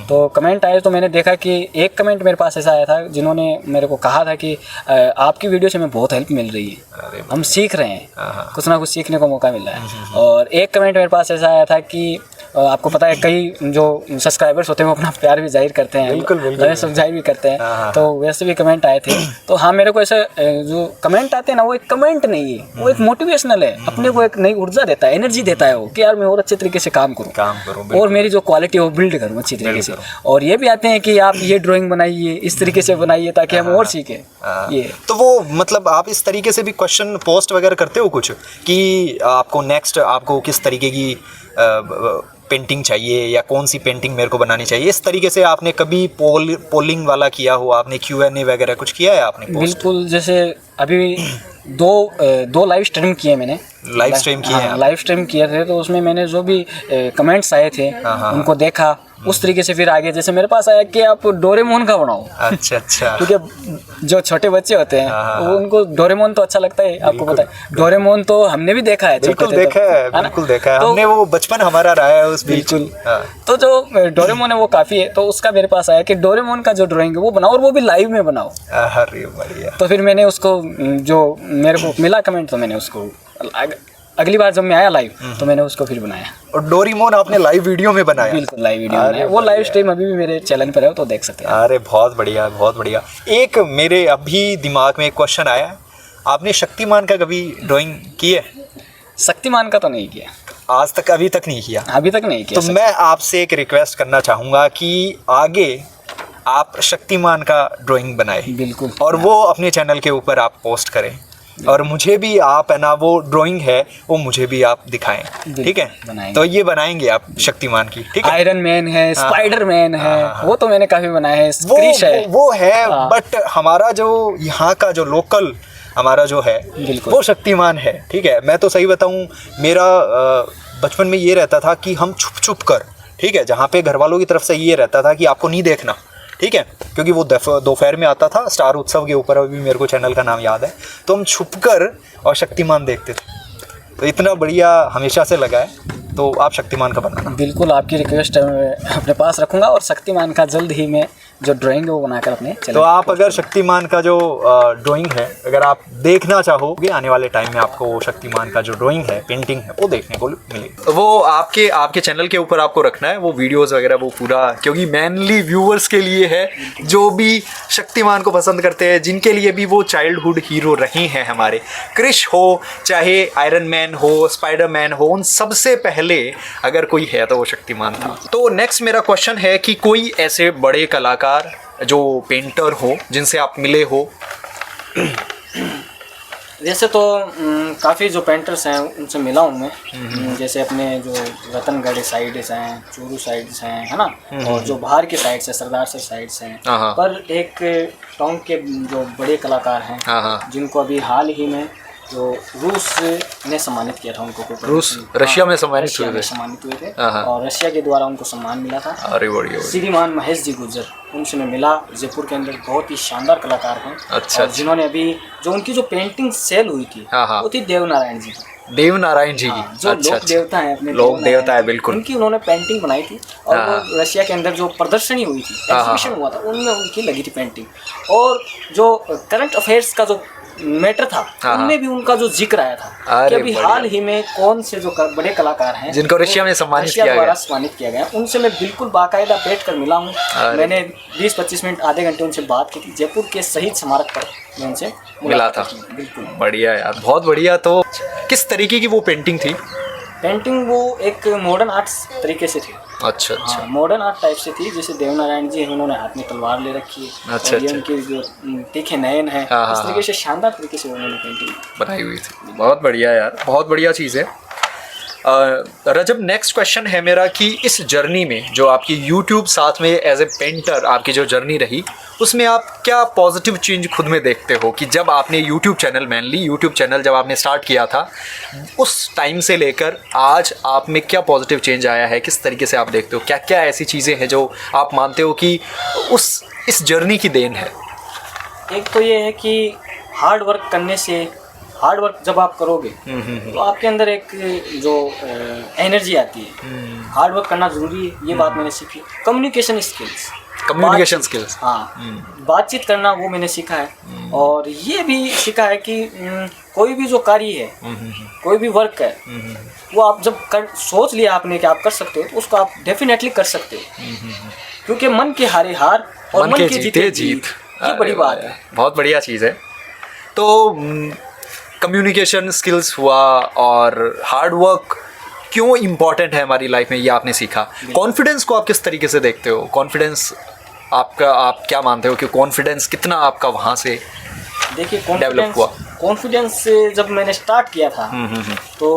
तो कमेंट आए तो मैंने देखा कि एक कमेंट मेरे पास ऐसा आया था जिन्होंने मेरे को कहा था कि आपकी वीडियो से हमें बहुत हेल्प मिल रही है, हम सीख रहे हैं, कुछ ना कुछ सीखने को मौका मिल रहा है। और एक कमेंट मेरे पास ऐसा आया था कि आपको पता है कई जो सब्सक्राइबर्स होते हैं वो अपना प्यार भी जाहिर करते हैं, सब जाहिर भी करते हैं, तो वैसे भी कमेंट आए थे। तो हाँ, मेरे को ऐसा जो कमेंट आते हैं ना, वो एक कमेंट नहीं है, वो एक मोटिवेशनल है, अपने को एक नई ऊर्जा देता है, एनर्जी देता है वो कि यार मैं और अच्छे तरीके से काम करूँ और मेरी जो क्वालिटी है वो बिल्ड करूँ अच्छी तरीके से। और ये भी आते हैं कि आप ये ड्राइंग बनाइए, इस तरीके से बनाइए ताकि हम और सीखें। ये तो वो मतलब आप इस तरीके से भी क्वेश्चन पोस्ट वगैरह करते हो कुछ कि आपको नेक्स्ट आपको किस तरीके की पेंटिंग चाहिए या कौन सी पेंटिंग मेरे को बनानी चाहिए, इस तरीके से आपने कभी पोलिंग वाला किया हो, आपने Q&A वगैरह कुछ किया है आपने? बिल्कुल, जैसे अभी दो लाइव स्ट्रीम किए मैंने, लाइव स्ट्रीम किए हैं? लाइव स्ट्रीम किए थे, तो उसमें मैंने जो भी कमेंट्स आए थे उनको देखा, उस तरीके से फिर आगे जैसे मेरे पास आया कि आप डोरेमोन का बनाओ। अच्छा। क्योंकि जो छोटे बच्चे होते हैं वो उनको डोरेमोन तो अच्छा लगता है, आपको पता है डोरेमोन तो हमने भी देखा है, बिल्कुल देखा है, हमने वो बचपन हमारा रहा है उस बीच। तो जो डोरेमोन है वो काफ़ी है, तो उसका मेरे पास आया कि डोरेमोन का जो ड्राइंग है वो बनाओ और वो भी लाइव में बनाओ। अरे बढ़िया। तो फिर मैंने उसको जो मेरे को मिला कमेंट, तो मैंने उसको अगली बार जब मैं आया लाइव तो मैंने उसको फिर बनाया। और डोरेमोन आपने लाइव वीडियो में बनाया? बिल्कुल लाइव वीडियो बनाया, वो लाइव स्ट्रीम अभी भी मेरे चैनल पर है, तो देख सकते हैं। अरे बहुत बढ़िया, बहुत बढ़िया। एक मेरे अभी दिमाग में एक क्वेश्चन आया, आपने शक्तिमान का कभी ड्राइंग की है? शक्तिमान का तो नहीं किया आज तक, अभी तक नहीं किया? अभी तक नहीं किया। तो मैं आपसे एक रिक्वेस्ट करना चाहूँगा कि आगे आप शक्तिमान का ड्राइंग बनाए, बिल्कुल, और वो अपने चैनल के ऊपर आप पोस्ट करें, और मुझे भी आप है ना वो ड्राइंग है वो मुझे भी आप दिखाएं, ठीक है? तो ये बनाएंगे आप शक्तिमान की, ठीक है? आयरन मैन है, स्पाइडर मैन है, वो तो मैंने काफी बनाए हैं, क्रिश है, वो है। बट हमारा जो यहाँ का जो लोकल हमारा जो है वो शक्तिमान है, ठीक है? मैं तो सही बताऊँ, मेरा बचपन में ये रहता था कि हम छुप छुप कर, ठीक है, जहाँ पे घर वालों की तरफ से ये रहता था कि आपको नहीं देखना, ठीक है, क्योंकि वो दोपहर में आता था स्टार उत्सव के ऊपर, अभी मेरे को चैनल का नाम याद है, तो हम छुपकर और शक्तिमान देखते थे। तो इतना बढ़िया हमेशा से लगा है, तो आप शक्तिमान का बनाना। बिल्कुल, आपकी रिक्वेस्ट मैं अपने पास रखूंगा और शक्तिमान का जल्द ही मैं जो ड्राइंग है वो बनाकर अपने तो आप अगर शक्तिमान का जो ड्राइंग है अगर आप देखना चाहोगे आने वाले टाइम में, आपको वो शक्तिमान का जो ड्राइंग है, पेंटिंग है, वो देखने को मिलेगी। वो आपके चैनल के ऊपर आपको रखना है वो वीडियोस वगैरह, वो पूरा, क्योंकि मेनली व्यूअर्स के लिए है जो भी शक्तिमान को पसंद करते हैं, जिनके लिए भी वो चाइल्डहुड हीरो रहे हैं हमारे। क्रिश हो, चाहे आयरन मैन हो, स्पाइडरमैन हो, उन सबसे पहले अगर कोई है तो वो शक्तिमान था। तो नेक्स्ट मेरा क्वेश्चन है कि कोई ऐसे बड़े कलाकार जो पेंटर हो जिनसे आप मिले हो? वैसे तो काफ़ी जो पेंटर्स हैं उनसे मिला हूँ मैं, जैसे अपने जो रतनगढ़ साइड्स हैं, चूरू साइड्स हैं, है ना, और जो बाहर की साइड से सरदार सर साइड्स हैं। पर एक टाउन के जो बड़े कलाकार हैं जिनको अभी हाल ही में जो रूस ने सम्मानित किया था उनको, रूस रशिया में सम्मानित हुए थे और रशिया के द्वारा उनको सम्मान मिला था। अरे बढ़िया। श्रीमान महेश जी गुर्जर, उनसे मैं मिला। जयपुर के अंदर बहुत ही शानदार कलाकार हैं। अच्छा। और जिन्होंने अभी जो उनकी जो पेंटिंग सेल हुई थी वो थी देवनारायण जी की। देवनारायण जी की, जो लोक देवता है, अपने लोक देवता है, बिल्कुल। उनकी उन्होंने पेंटिंग बनाई थी और वो रशिया के अंदर जो प्रदर्शनी हुई थी, एग्जीबिशन हुआ था, उनमें उनकी लगी थी पेंटिंग। और जो करंट अफेयर्स का जो मैटर था उनमें भी उनका जो जिक्र आया था कि अभी हाल ही में कौन से जो बड़े कलाकार हैं जिनको रशिया में सम्मानित किया गया, उनसे मैं बिल्कुल बाकायदा बैठ कर मिला हूँ। मैंने 20-25 मिनट, आधे घंटे उनसे बात की थी। जयपुर के शहीद स्मारक पर मैं उनसे मिला था। बिल्कुल बढ़िया यार, बहुत बढ़िया। तो किस तरीके की वो पेंटिंग थी? पेंटिंग वो एक मॉडर्न आर्ट्स तरीके से थी। अच्छा अच्छा। मॉडर्न आर्ट टाइप से थी। जैसे देवनारायण जी हैं, उन्होंने हाथ में तलवार ले रखी है। अच्छा अच्छा। उनके जो तीखे नयन है, इस तरीके से शानदार तरीके से उन्होंने पेंटिंग बनाई हुई थी। बहुत बढ़िया यार, बहुत बढ़िया चीज़ है। रजब, नेक्स्ट क्वेश्चन है मेरा कि इस जर्नी में जो आपकी यूट्यूब साथ में एज ए पेंटर आपकी जो जर्नी रही, उसमें आप क्या पॉजिटिव चेंज खुद में देखते हो कि जब आपने YouTube channel, mainly YouTube channel जब आपने स्टार्ट किया था, उस टाइम से लेकर आज आप में क्या पॉजिटिव चेंज आया है? किस तरीके से आप देखते हो? क्या क्या ऐसी चीज़ें हैं जो आप मानते हो कि इस जर्नी की देन है? एक तो ये है कि हार्ड वर्क करने से, हार्ड वर्क जब आप करोगे तो आपके अंदर एक जो एनर्जी आती है। हार्ड वर्क करना जरूरी है, ये बात मैंने सीखी। कम्युनिकेशन स्किल्स, हाँ, बातचीत करना, वो मैंने सीखा है। और ये भी सीखा है कि कोई भी जो कार्य है, कोई भी वर्क है, वो आप जब सोच लिया आपने कि आप कर सकते हो, तो उसको आप डेफिनेटली कर सकते हो। क्योंकि मन के हारे हार और मन के जीते जीत, ये बड़ी बात है। बहुत बढ़िया चीज़ है। तो कम्युनिकेशन स्किल्स हुआ और हार्ड वर्क क्यों इम्पॉर्टेंट है हमारी लाइफ में, ये आपने सीखा। कॉन्फिडेंस को आप किस तरीके से देखते हो? कॉन्फिडेंस आपका, आप क्या मानते हो कि कॉन्फिडेंस कितना आपका वहाँ से डेवलप हुआ? कॉन्फिडेंस जब मैंने स्टार्ट किया था तो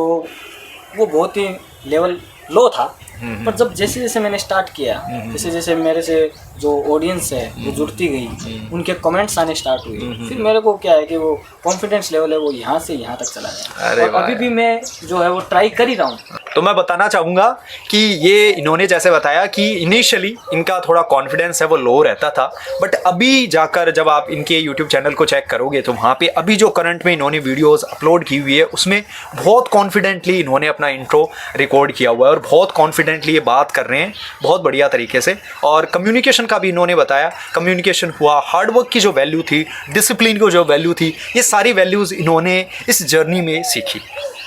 वो बहुत ही लेवल लो था। पर जब जैसे जैसे मैंने स्टार्ट किया, जैसे जैसे मेरे से जो ऑडियंस है वो जुड़ती गई, उनके कमेंट्स आने स्टार्ट हुए, फिर मेरे को क्या है कि वो कॉन्फिडेंस लेवल है वो यहाँ से यहाँ तक चला गया। और अभी भी मैं जो है वो ट्राई कर ही रहा हूँ। तो मैं बताना चाहूँगा कि ये इन्होंने जैसे बताया कि इनिशियली इनका थोड़ा कॉन्फिडेंस है वो लो रहता था, बट अभी जाकर जब आप इनके यूट्यूब चैनल को चेक करोगे तो वहाँ पे अभी जो करंट में इन्होंने वीडियोस अपलोड की हुई है उसमें बहुत कॉन्फिडेंटली इन्होंने अपना इंट्रो रिकॉर्ड किया हुआ है और बहुत कॉन्फिडेंटली ये बात कर रहे हैं बहुत बढ़िया तरीके से। और कम्युनिकेशन का भी इन्होंने बताया, कम्युनिकेशन हुआ, हार्डवर्क की जो वैल्यू थी, डिसिप्लिन की जो वैल्यू थी, ये सारी वैल्यूज़ इन्होंने इस जर्नी में सीखी।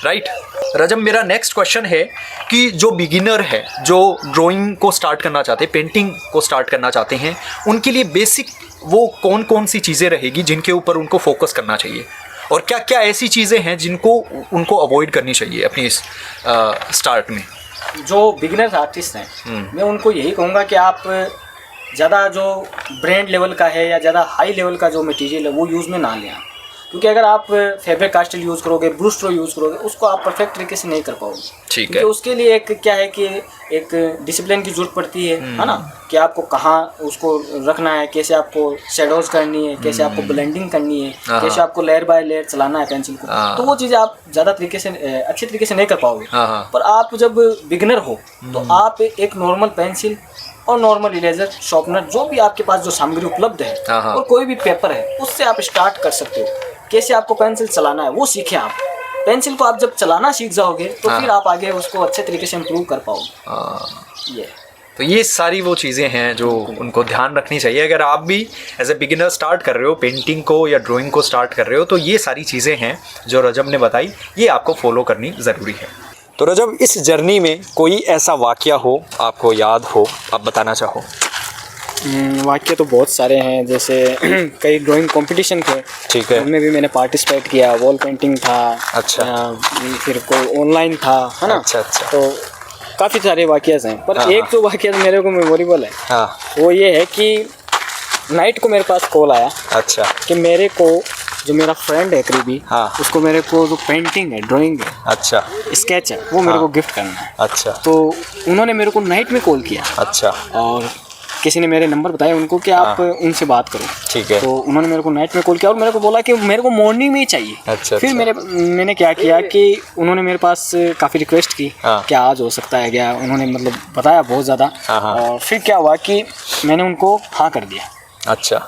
राइट रजब, मेरा नेक्स्ट क्वेश्चन है कि जो बिगिनर है, जो ड्राइंग को स्टार्ट करना चाहते हैं, पेंटिंग को स्टार्ट करना चाहते हैं, उनके लिए बेसिक वो कौन कौन सी चीज़ें रहेगी जिनके ऊपर उनको फोकस करना चाहिए, और क्या क्या ऐसी चीज़ें हैं जिनको उनको अवॉइड करनी चाहिए अपनी इस स्टार्ट में? जो बिगिनर आर्टिस्ट हैं मैं उनको यही कहूँगा कि आप ज़्यादा जो ब्रांड लेवल का है या ज़्यादा हाई लेवल का जो मटेरियल है वो यूज़ में ना लें, क्योंकि अगर आप फैब्रिक कास्टल यूज़ करोगे, ब्रूश स्ट्रो यूज़ करोगे, उसको आप परफेक्ट तरीके से नहीं कर पाओगे। ठीक है। उसके लिए एक क्या है कि एक डिसिप्लिन की जरूरत पड़ती है ना, कि आपको कहाँ उसको रखना है, कैसे आपको शेडोज करनी है, कैसे आपको ब्लेंडिंग करनी है, कैसे आपको लेयर बाय लेयर चलाना है पेंसिल को, तो वो चीज़ें आप ज़्यादा तरीके से अच्छे तरीके से नहीं कर पाओगे। पर आप जब बिगिनर हो तो आप एक नॉर्मल पेंसिल और नॉर्मल इरेजर, शॉर्पनर, जो भी आपके पास जो सामग्री उपलब्ध है और कोई भी पेपर है, उससे आप स्टार्ट कर सकते हो। कैसे आपको पेंसिल चलाना है वो सीखें आप, पेंसिल को आप जब चलाना सीख जाओगे तो फिर आप आगे उसको अच्छे तरीके से इम्प्रूव कर पाओगे। ये तो ये सारी वो चीज़ें हैं जो उनको ध्यान रखनी चाहिए। अगर आप भी एज ए बिगिनर स्टार्ट कर रहे हो, पेंटिंग को या ड्राइंग को स्टार्ट कर रहे हो, तो ये सारी चीज़ें हैं जो रजब ने बताई, ये आपको फॉलो करनी ज़रूरी है। तो रजब, इस जर्नी में कोई ऐसा वाकया हो आपको याद हो, आप बताना चाहो? वाक्य तो बहुत सारे हैं, जैसे कई ड्राइंग कंपटीशन थे, ठीक है, उनमें भी मैंने पार्टिसिपेट किया। वॉल पेंटिंग था, अच्छा, फिर कोई ऑनलाइन था, है ना। अच्छा अच्छा। तो काफ़ी सारे वाक्य हैं, पर हाँ, एक जो वाक्य मेरे को मेमोरेबल है, हाँ, वो ये है कि नाइट को मेरे पास कॉल आया, अच्छा, कि मेरे को जो मेरा फ्रेंड है करीबी, हाँ, उसको मेरे को जो पेंटिंग है, ड्राइंग है, अच्छा, स्केच है, वो मेरे को गिफ्ट करना है। अच्छा, तो उन्होंने मेरे को नाइट में कॉल किया, अच्छा, और किसी ने मेरे नंबर बताया उनको कि आप उनसे बात करो, ठीक है। तो उन्होंने मेरे को नाइट में कॉल किया और मेरे को बोला कि मेरे को मॉर्निंग में ही चाहिए। अच्छा, फिर मैंने क्या किया कि उन्होंने मेरे पास काफ़ी रिक्वेस्ट की, क्या आज हो सकता है क्या, उन्होंने मतलब बताया बहुत ज़्यादा, और फिर क्या हुआ कि मैंने उनको हाँ कर दिया। अच्छा,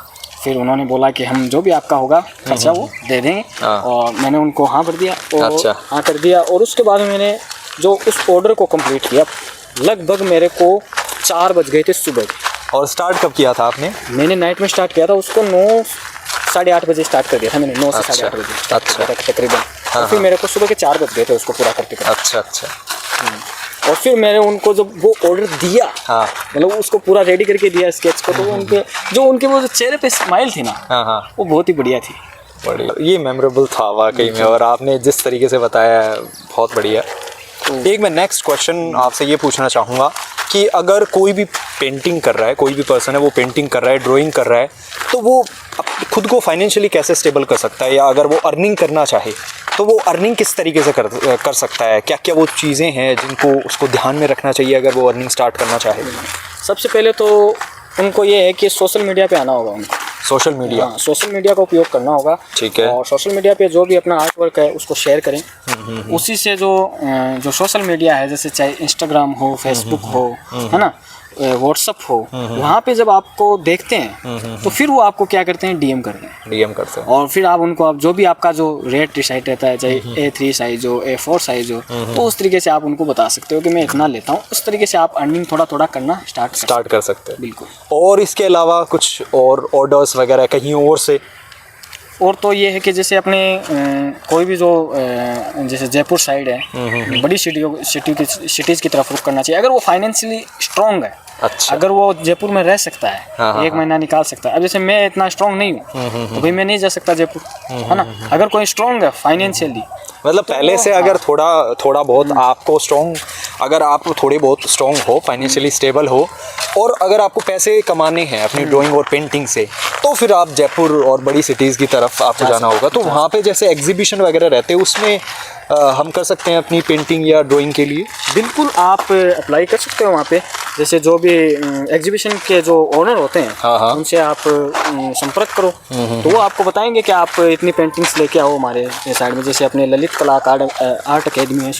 फिर उन्होंने बोला कि हम जो भी आपका होगा खर्चा वो दे देंगे, और मैंने उनको हाँ कर दिया, और हाँ कर दिया। और उसके बाद मैंने जो उस ऑर्डर को कंप्लीट किया, लगभग मेरे को 4 बज गए थे सुबह के। और स्टार्ट कब किया था आपने? मैंने नाइट में स्टार्ट किया था, उसको 9 साढ़े 8 बजे स्टार्ट कर दिया था मैंने, 9 से साढ़े 8 बजे। अच्छा, तकरीबन। और फिर मेरे को सुबह के 4 बज गए थे उसको पूरा करते करते। अच्छा अच्छा। और फिर मैंने उनको जब वो ऑर्डर दिया, मतलब उसको पूरा रेडी करके दिया स्केच को, तो उनके वो चेहरे पे स्माइल थी ना, वो बहुत ही बढ़िया थी। बढ़िया, ये मेमोरेबल था वाकई में, और आपने जिस तरीके से बताया बहुत बढ़िया। एक मैं नेक्स्ट क्वेश्चन आपसे ये पूछना चाहूँगा कि अगर कोई भी पेंटिंग कर रहा है, कोई भी पर्सन है वो पेंटिंग कर रहा है, ड्राइंग कर रहा है, तो वो खुद को फाइनेंशियली कैसे स्टेबल कर सकता है, या अगर वो अर्निंग करना चाहे तो वो अर्निंग किस तरीके से कर सकता है? क्या क्या वो चीज़ें हैं जिनको उसको ध्यान में रखना चाहिए अगर वो अर्निंग स्टार्ट करना चाहे? सबसे पहले तो उनको ये है कि सोशल मीडिया पे आना होगा उनको। सोशल मीडिया, हाँ, सोशल मीडिया का उपयोग करना होगा, ठीक है। और सोशल मीडिया पे जो भी अपना आर्ट वर्क है उसको शेयर करें। उसी से जो सोशल मीडिया है, जैसे चाहे इंस्टाग्राम हो, फेसबुक हो, है ना, व्हाट्सअप हो, वहाँ पे जब आपको देखते हैं तो फिर वो आपको क्या करते हैं, डीएम करते हैं। और फिर आप उनको, आप जो भी आपका जो रेट डिसाइड रहता है, चाहे A3 साइज हो, A4 साइज हो, तो उस तरीके से आप उनको बता सकते हो कि मैं इतना लेता हूँ। उस तरीके से आप अर्निंग थोड़ा थोड़ा करना स्टार्ट कर सकते हैं। बिल्कुल। और इसके अलावा कुछ और ऑर्डर्स वगैरह कहीं और से? और तो ये है कि जैसे अपने कोई भी जो जैसे जयपुर साइड है, बड़ी सिटीज़ की तरफ रुख करना चाहिए अगर वो फाइनेंशियली स्ट्रॉन्ग है। अच्छा, अगर वो जयपुर में रह सकता है, एक महीना निकाल सकता है। अब जैसे मैं इतना स्ट्रॉन्ग नहीं हूँ, तो भाई मैं नहीं जा सकता जयपुर, है ना। अगर कोई स्ट्रॉन्ग है फाइनेंशियली, मतलब पहले से अगर थोड़ा बहुत आपको स्ट्रॉन्ग, अगर आप थोड़े बहुत स्ट्रॉन्ग हो, फाइनेंशियली स्टेबल हो, और अगर आपको पैसे कमाने हैं अपनी ड्राइंग और पेंटिंग से, तो फिर आप जयपुर और बड़ी सिटीज़ की तरफ आपको जाना होगा। तो वहाँ पे जैसे एग्जीबिशन वगैरह रहते हैं, उसमें हम कर सकते हैं अपनी पेंटिंग या ड्राइंग के लिए? बिल्कुल, आप अप्लाई कर सकते हो वहाँ पे। जैसे जो भी एग्जीबिशन के जो ओनर होते हैं, उनसे आप संपर्क करो, तो वो आपको बताएंगे कि आप इतनी पेंटिंग्स लेके आओ हमारे साइड में। जैसे अपने ललित कला आर्ट अकेडमी है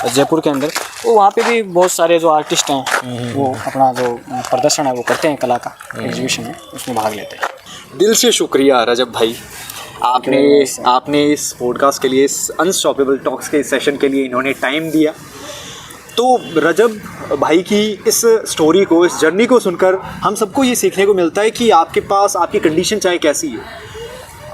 जयपुर के अंदर, तो वहाँ पे भी बहुत सारे जो आर्टिस्ट हैं वो अपना जो प्रदर्शन है वो करते हैं, कला का एग्जीबिशन है, उसमें भाग लेते हैं। दिल से शुक्रिया रजब भाई, आपने इस पॉडकास्ट के लिए, इस अनस्टॉपेबल टॉक्स के सेशन के लिए इन्होंने टाइम दिया। तो रजब भाई की इस स्टोरी को, इस जर्नी को सुनकर हम सबको ये सीखने को मिलता है कि आपके पास, आपकी कंडीशन चाहे कैसी है,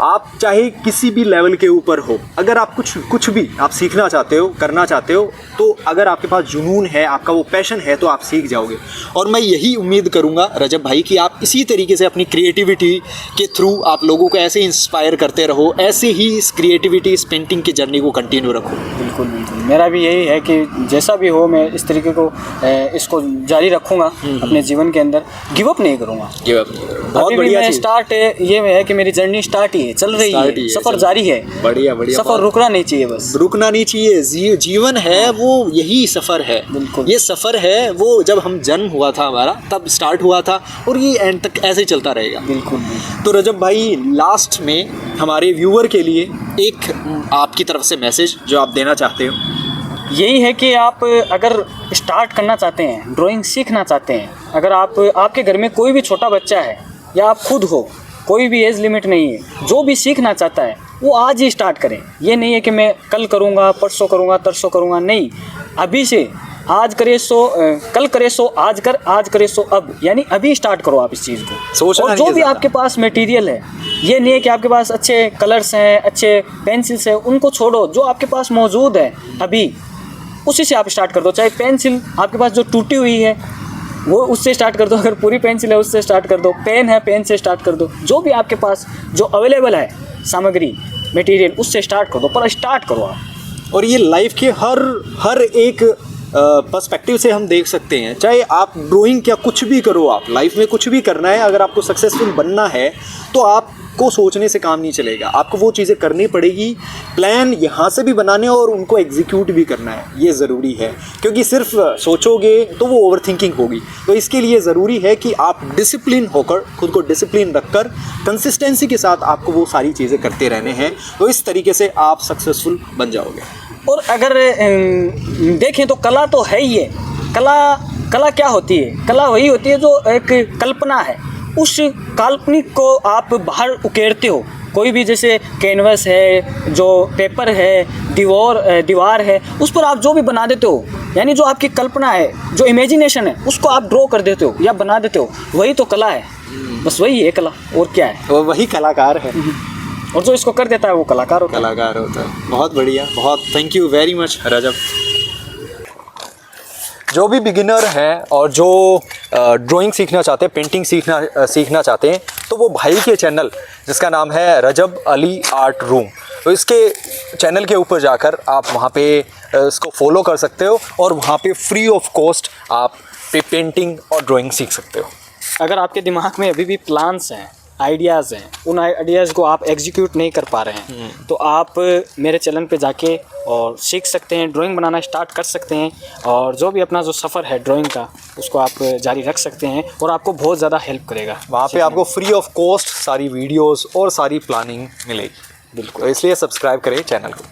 आप चाहे किसी भी लेवल के ऊपर हो, अगर आप कुछ भी आप सीखना चाहते हो, करना चाहते हो, तो अगर आपके पास जुनून है, आपका वो पैशन है, तो आप सीख जाओगे। और मैं यही उम्मीद करूंगा रजब भाई कि आप इसी तरीके से अपनी क्रिएटिविटी के थ्रू आप लोगों को ऐसे इंस्पायर करते रहो, ऐसे ही इस क्रिएटिविटी, इस पेंटिंग की जर्नी को कंटिन्यू रखो। बिल्कुल बिल्कुल, मेरा भी यही है कि जैसा भी हो मैं इस तरीके को इसको जारी रखूँगा अपने जीवन के अंदर, गिव अप नहीं करूँगा। बहुत बढ़िया स्टार्ट है, ये है कि मेरी जर्नी स्टार्ट ही है, चल रही है, सफर जारी है। बढ़िया, सफर रुकना नहीं चाहिए, बस रुकना नहीं चाहिए। जीवन है वो यही सफर है। बिल्कुल, ये सफर है वो जब हम जन्म हुआ था हमारा तब स्टार्ट हुआ था, और ये एंड तक ऐसे ही चलता रहेगा। बिल्कुल। तो रजब भाई, लास्ट में हमारे व्यूअर के लिए एक आपकी तरफ से मैसेज जो आप देना चाहते हो? यही है कि आप अगर स्टार्ट करना चाहते हैं, ड्राइंग सीखना चाहते हैं, अगर आपके घर में कोई भी छोटा बच्चा है या आप खुद हो, कोई भी एज लिमिट नहीं है, जो भी सीखना चाहता है वो आज ही स्टार्ट करें। ये नहीं है कि मैं कल करूँगा, परसों करूँगा, तरसों करूँगा, नहीं, अभी से। आज करे सो कल करे सो आज कर, आज करे सो अब, यानी अभी स्टार्ट करो आप इस चीज़ को। सोचना और नहीं जो है भी ज़्यादा। आपके पास मटेरियल है, ये नहीं है कि आपके पास अच्छे कलर्स हैं, अच्छे पेंसिल्स हैं, उनको छोड़ो। जो आपके पास मौजूद है अभी, उसी से आप स्टार्ट कर दो। चाहे पेंसिल आपके पास जो टूटी हुई है वो उससे स्टार्ट कर दो, अगर पूरी पेंसिल है उससे स्टार्ट कर दो, पेन है पेन से स्टार्ट कर दो। जो भी आपके पास जो अवेलेबल है सामग्री, मटेरियल, उससे स्टार्ट कर दो, पर स्टार्ट करो आप। और ये लाइफ के हर एक पर्सपेक्टिव से हम देख सकते हैं। चाहे आप ड्राइंग क्या कुछ भी करो, आप लाइफ में कुछ भी करना है, अगर आपको सक्सेसफुल बनना है तो आपको सोचने से काम नहीं चलेगा। आपको वो चीज़ें करनी पड़ेगी, प्लान यहाँ से भी बनाने और उनको एग्जीक्यूट भी करना है, ये ज़रूरी है। क्योंकि सिर्फ सोचोगे तो वो ओवर थिंकिंग होगी। तो इसके लिए ज़रूरी है कि आप डिसिप्लिन होकर, खुद को डिसिप्लिन रखकर, कंसिस्टेंसी के साथ आपको वो सारी चीज़ें करते रहने हैं। तो इस तरीके से आप सक्सेसफुल बन जाओगे। और अगर देखें तो कला तो है ही है। कला क्या होती है? कला वही होती है जो एक कल्पना है, उस काल्पनिक को आप बाहर उकेरते हो। कोई भी जैसे कैनवस है, जो पेपर है, दीवार है, उस पर आप जो भी बना देते हो, यानी जो आपकी कल्पना है, जो इमेजिनेशन है, उसको आप ड्रॉ कर देते हो या बना देते हो, वही तो कला है। बस वही है कला, और क्या है? तो वही कलाकार है, और जो इसको कर देता है वो कलाकार होता है। कलाकार होता है। बहुत बढ़िया, बहुत थैंक यू वेरी मच रजब। जो भी बिगिनर हैं और जो ड्राइंग सीखना चाहते हैं, पेंटिंग सीखना चाहते हैं, तो वो भाई के चैनल जिसका नाम है रजब अली आर्ट रूम, तो इसके चैनल के ऊपर जाकर आप वहाँ पे इसको फॉलो कर सकते हो और वहाँ पे फ्री ऑफ कॉस्ट आप पेंटिंग और ड्राइंग सीख सकते हो। अगर आपके दिमाग में अभी भी प्लान्स हैं, आइडियाज़ हैं, उन आइडियाज़ को आप एग्जीक्यूट नहीं कर पा रहे हैं, तो आप मेरे चैनल पे जाके और सीख सकते हैं, ड्राइंग बनाना स्टार्ट कर सकते हैं, और जो भी अपना जो सफ़र है ड्राइंग का, उसको आप जारी रख सकते हैं, और आपको बहुत ज़्यादा हेल्प करेगा। वहाँ पे आपको फ्री ऑफ कॉस्ट सारी वीडियोस और सारी प्लानिंग मिलेगी। बिल्कुल, इसलिए सब्सक्राइब करें चैनल को।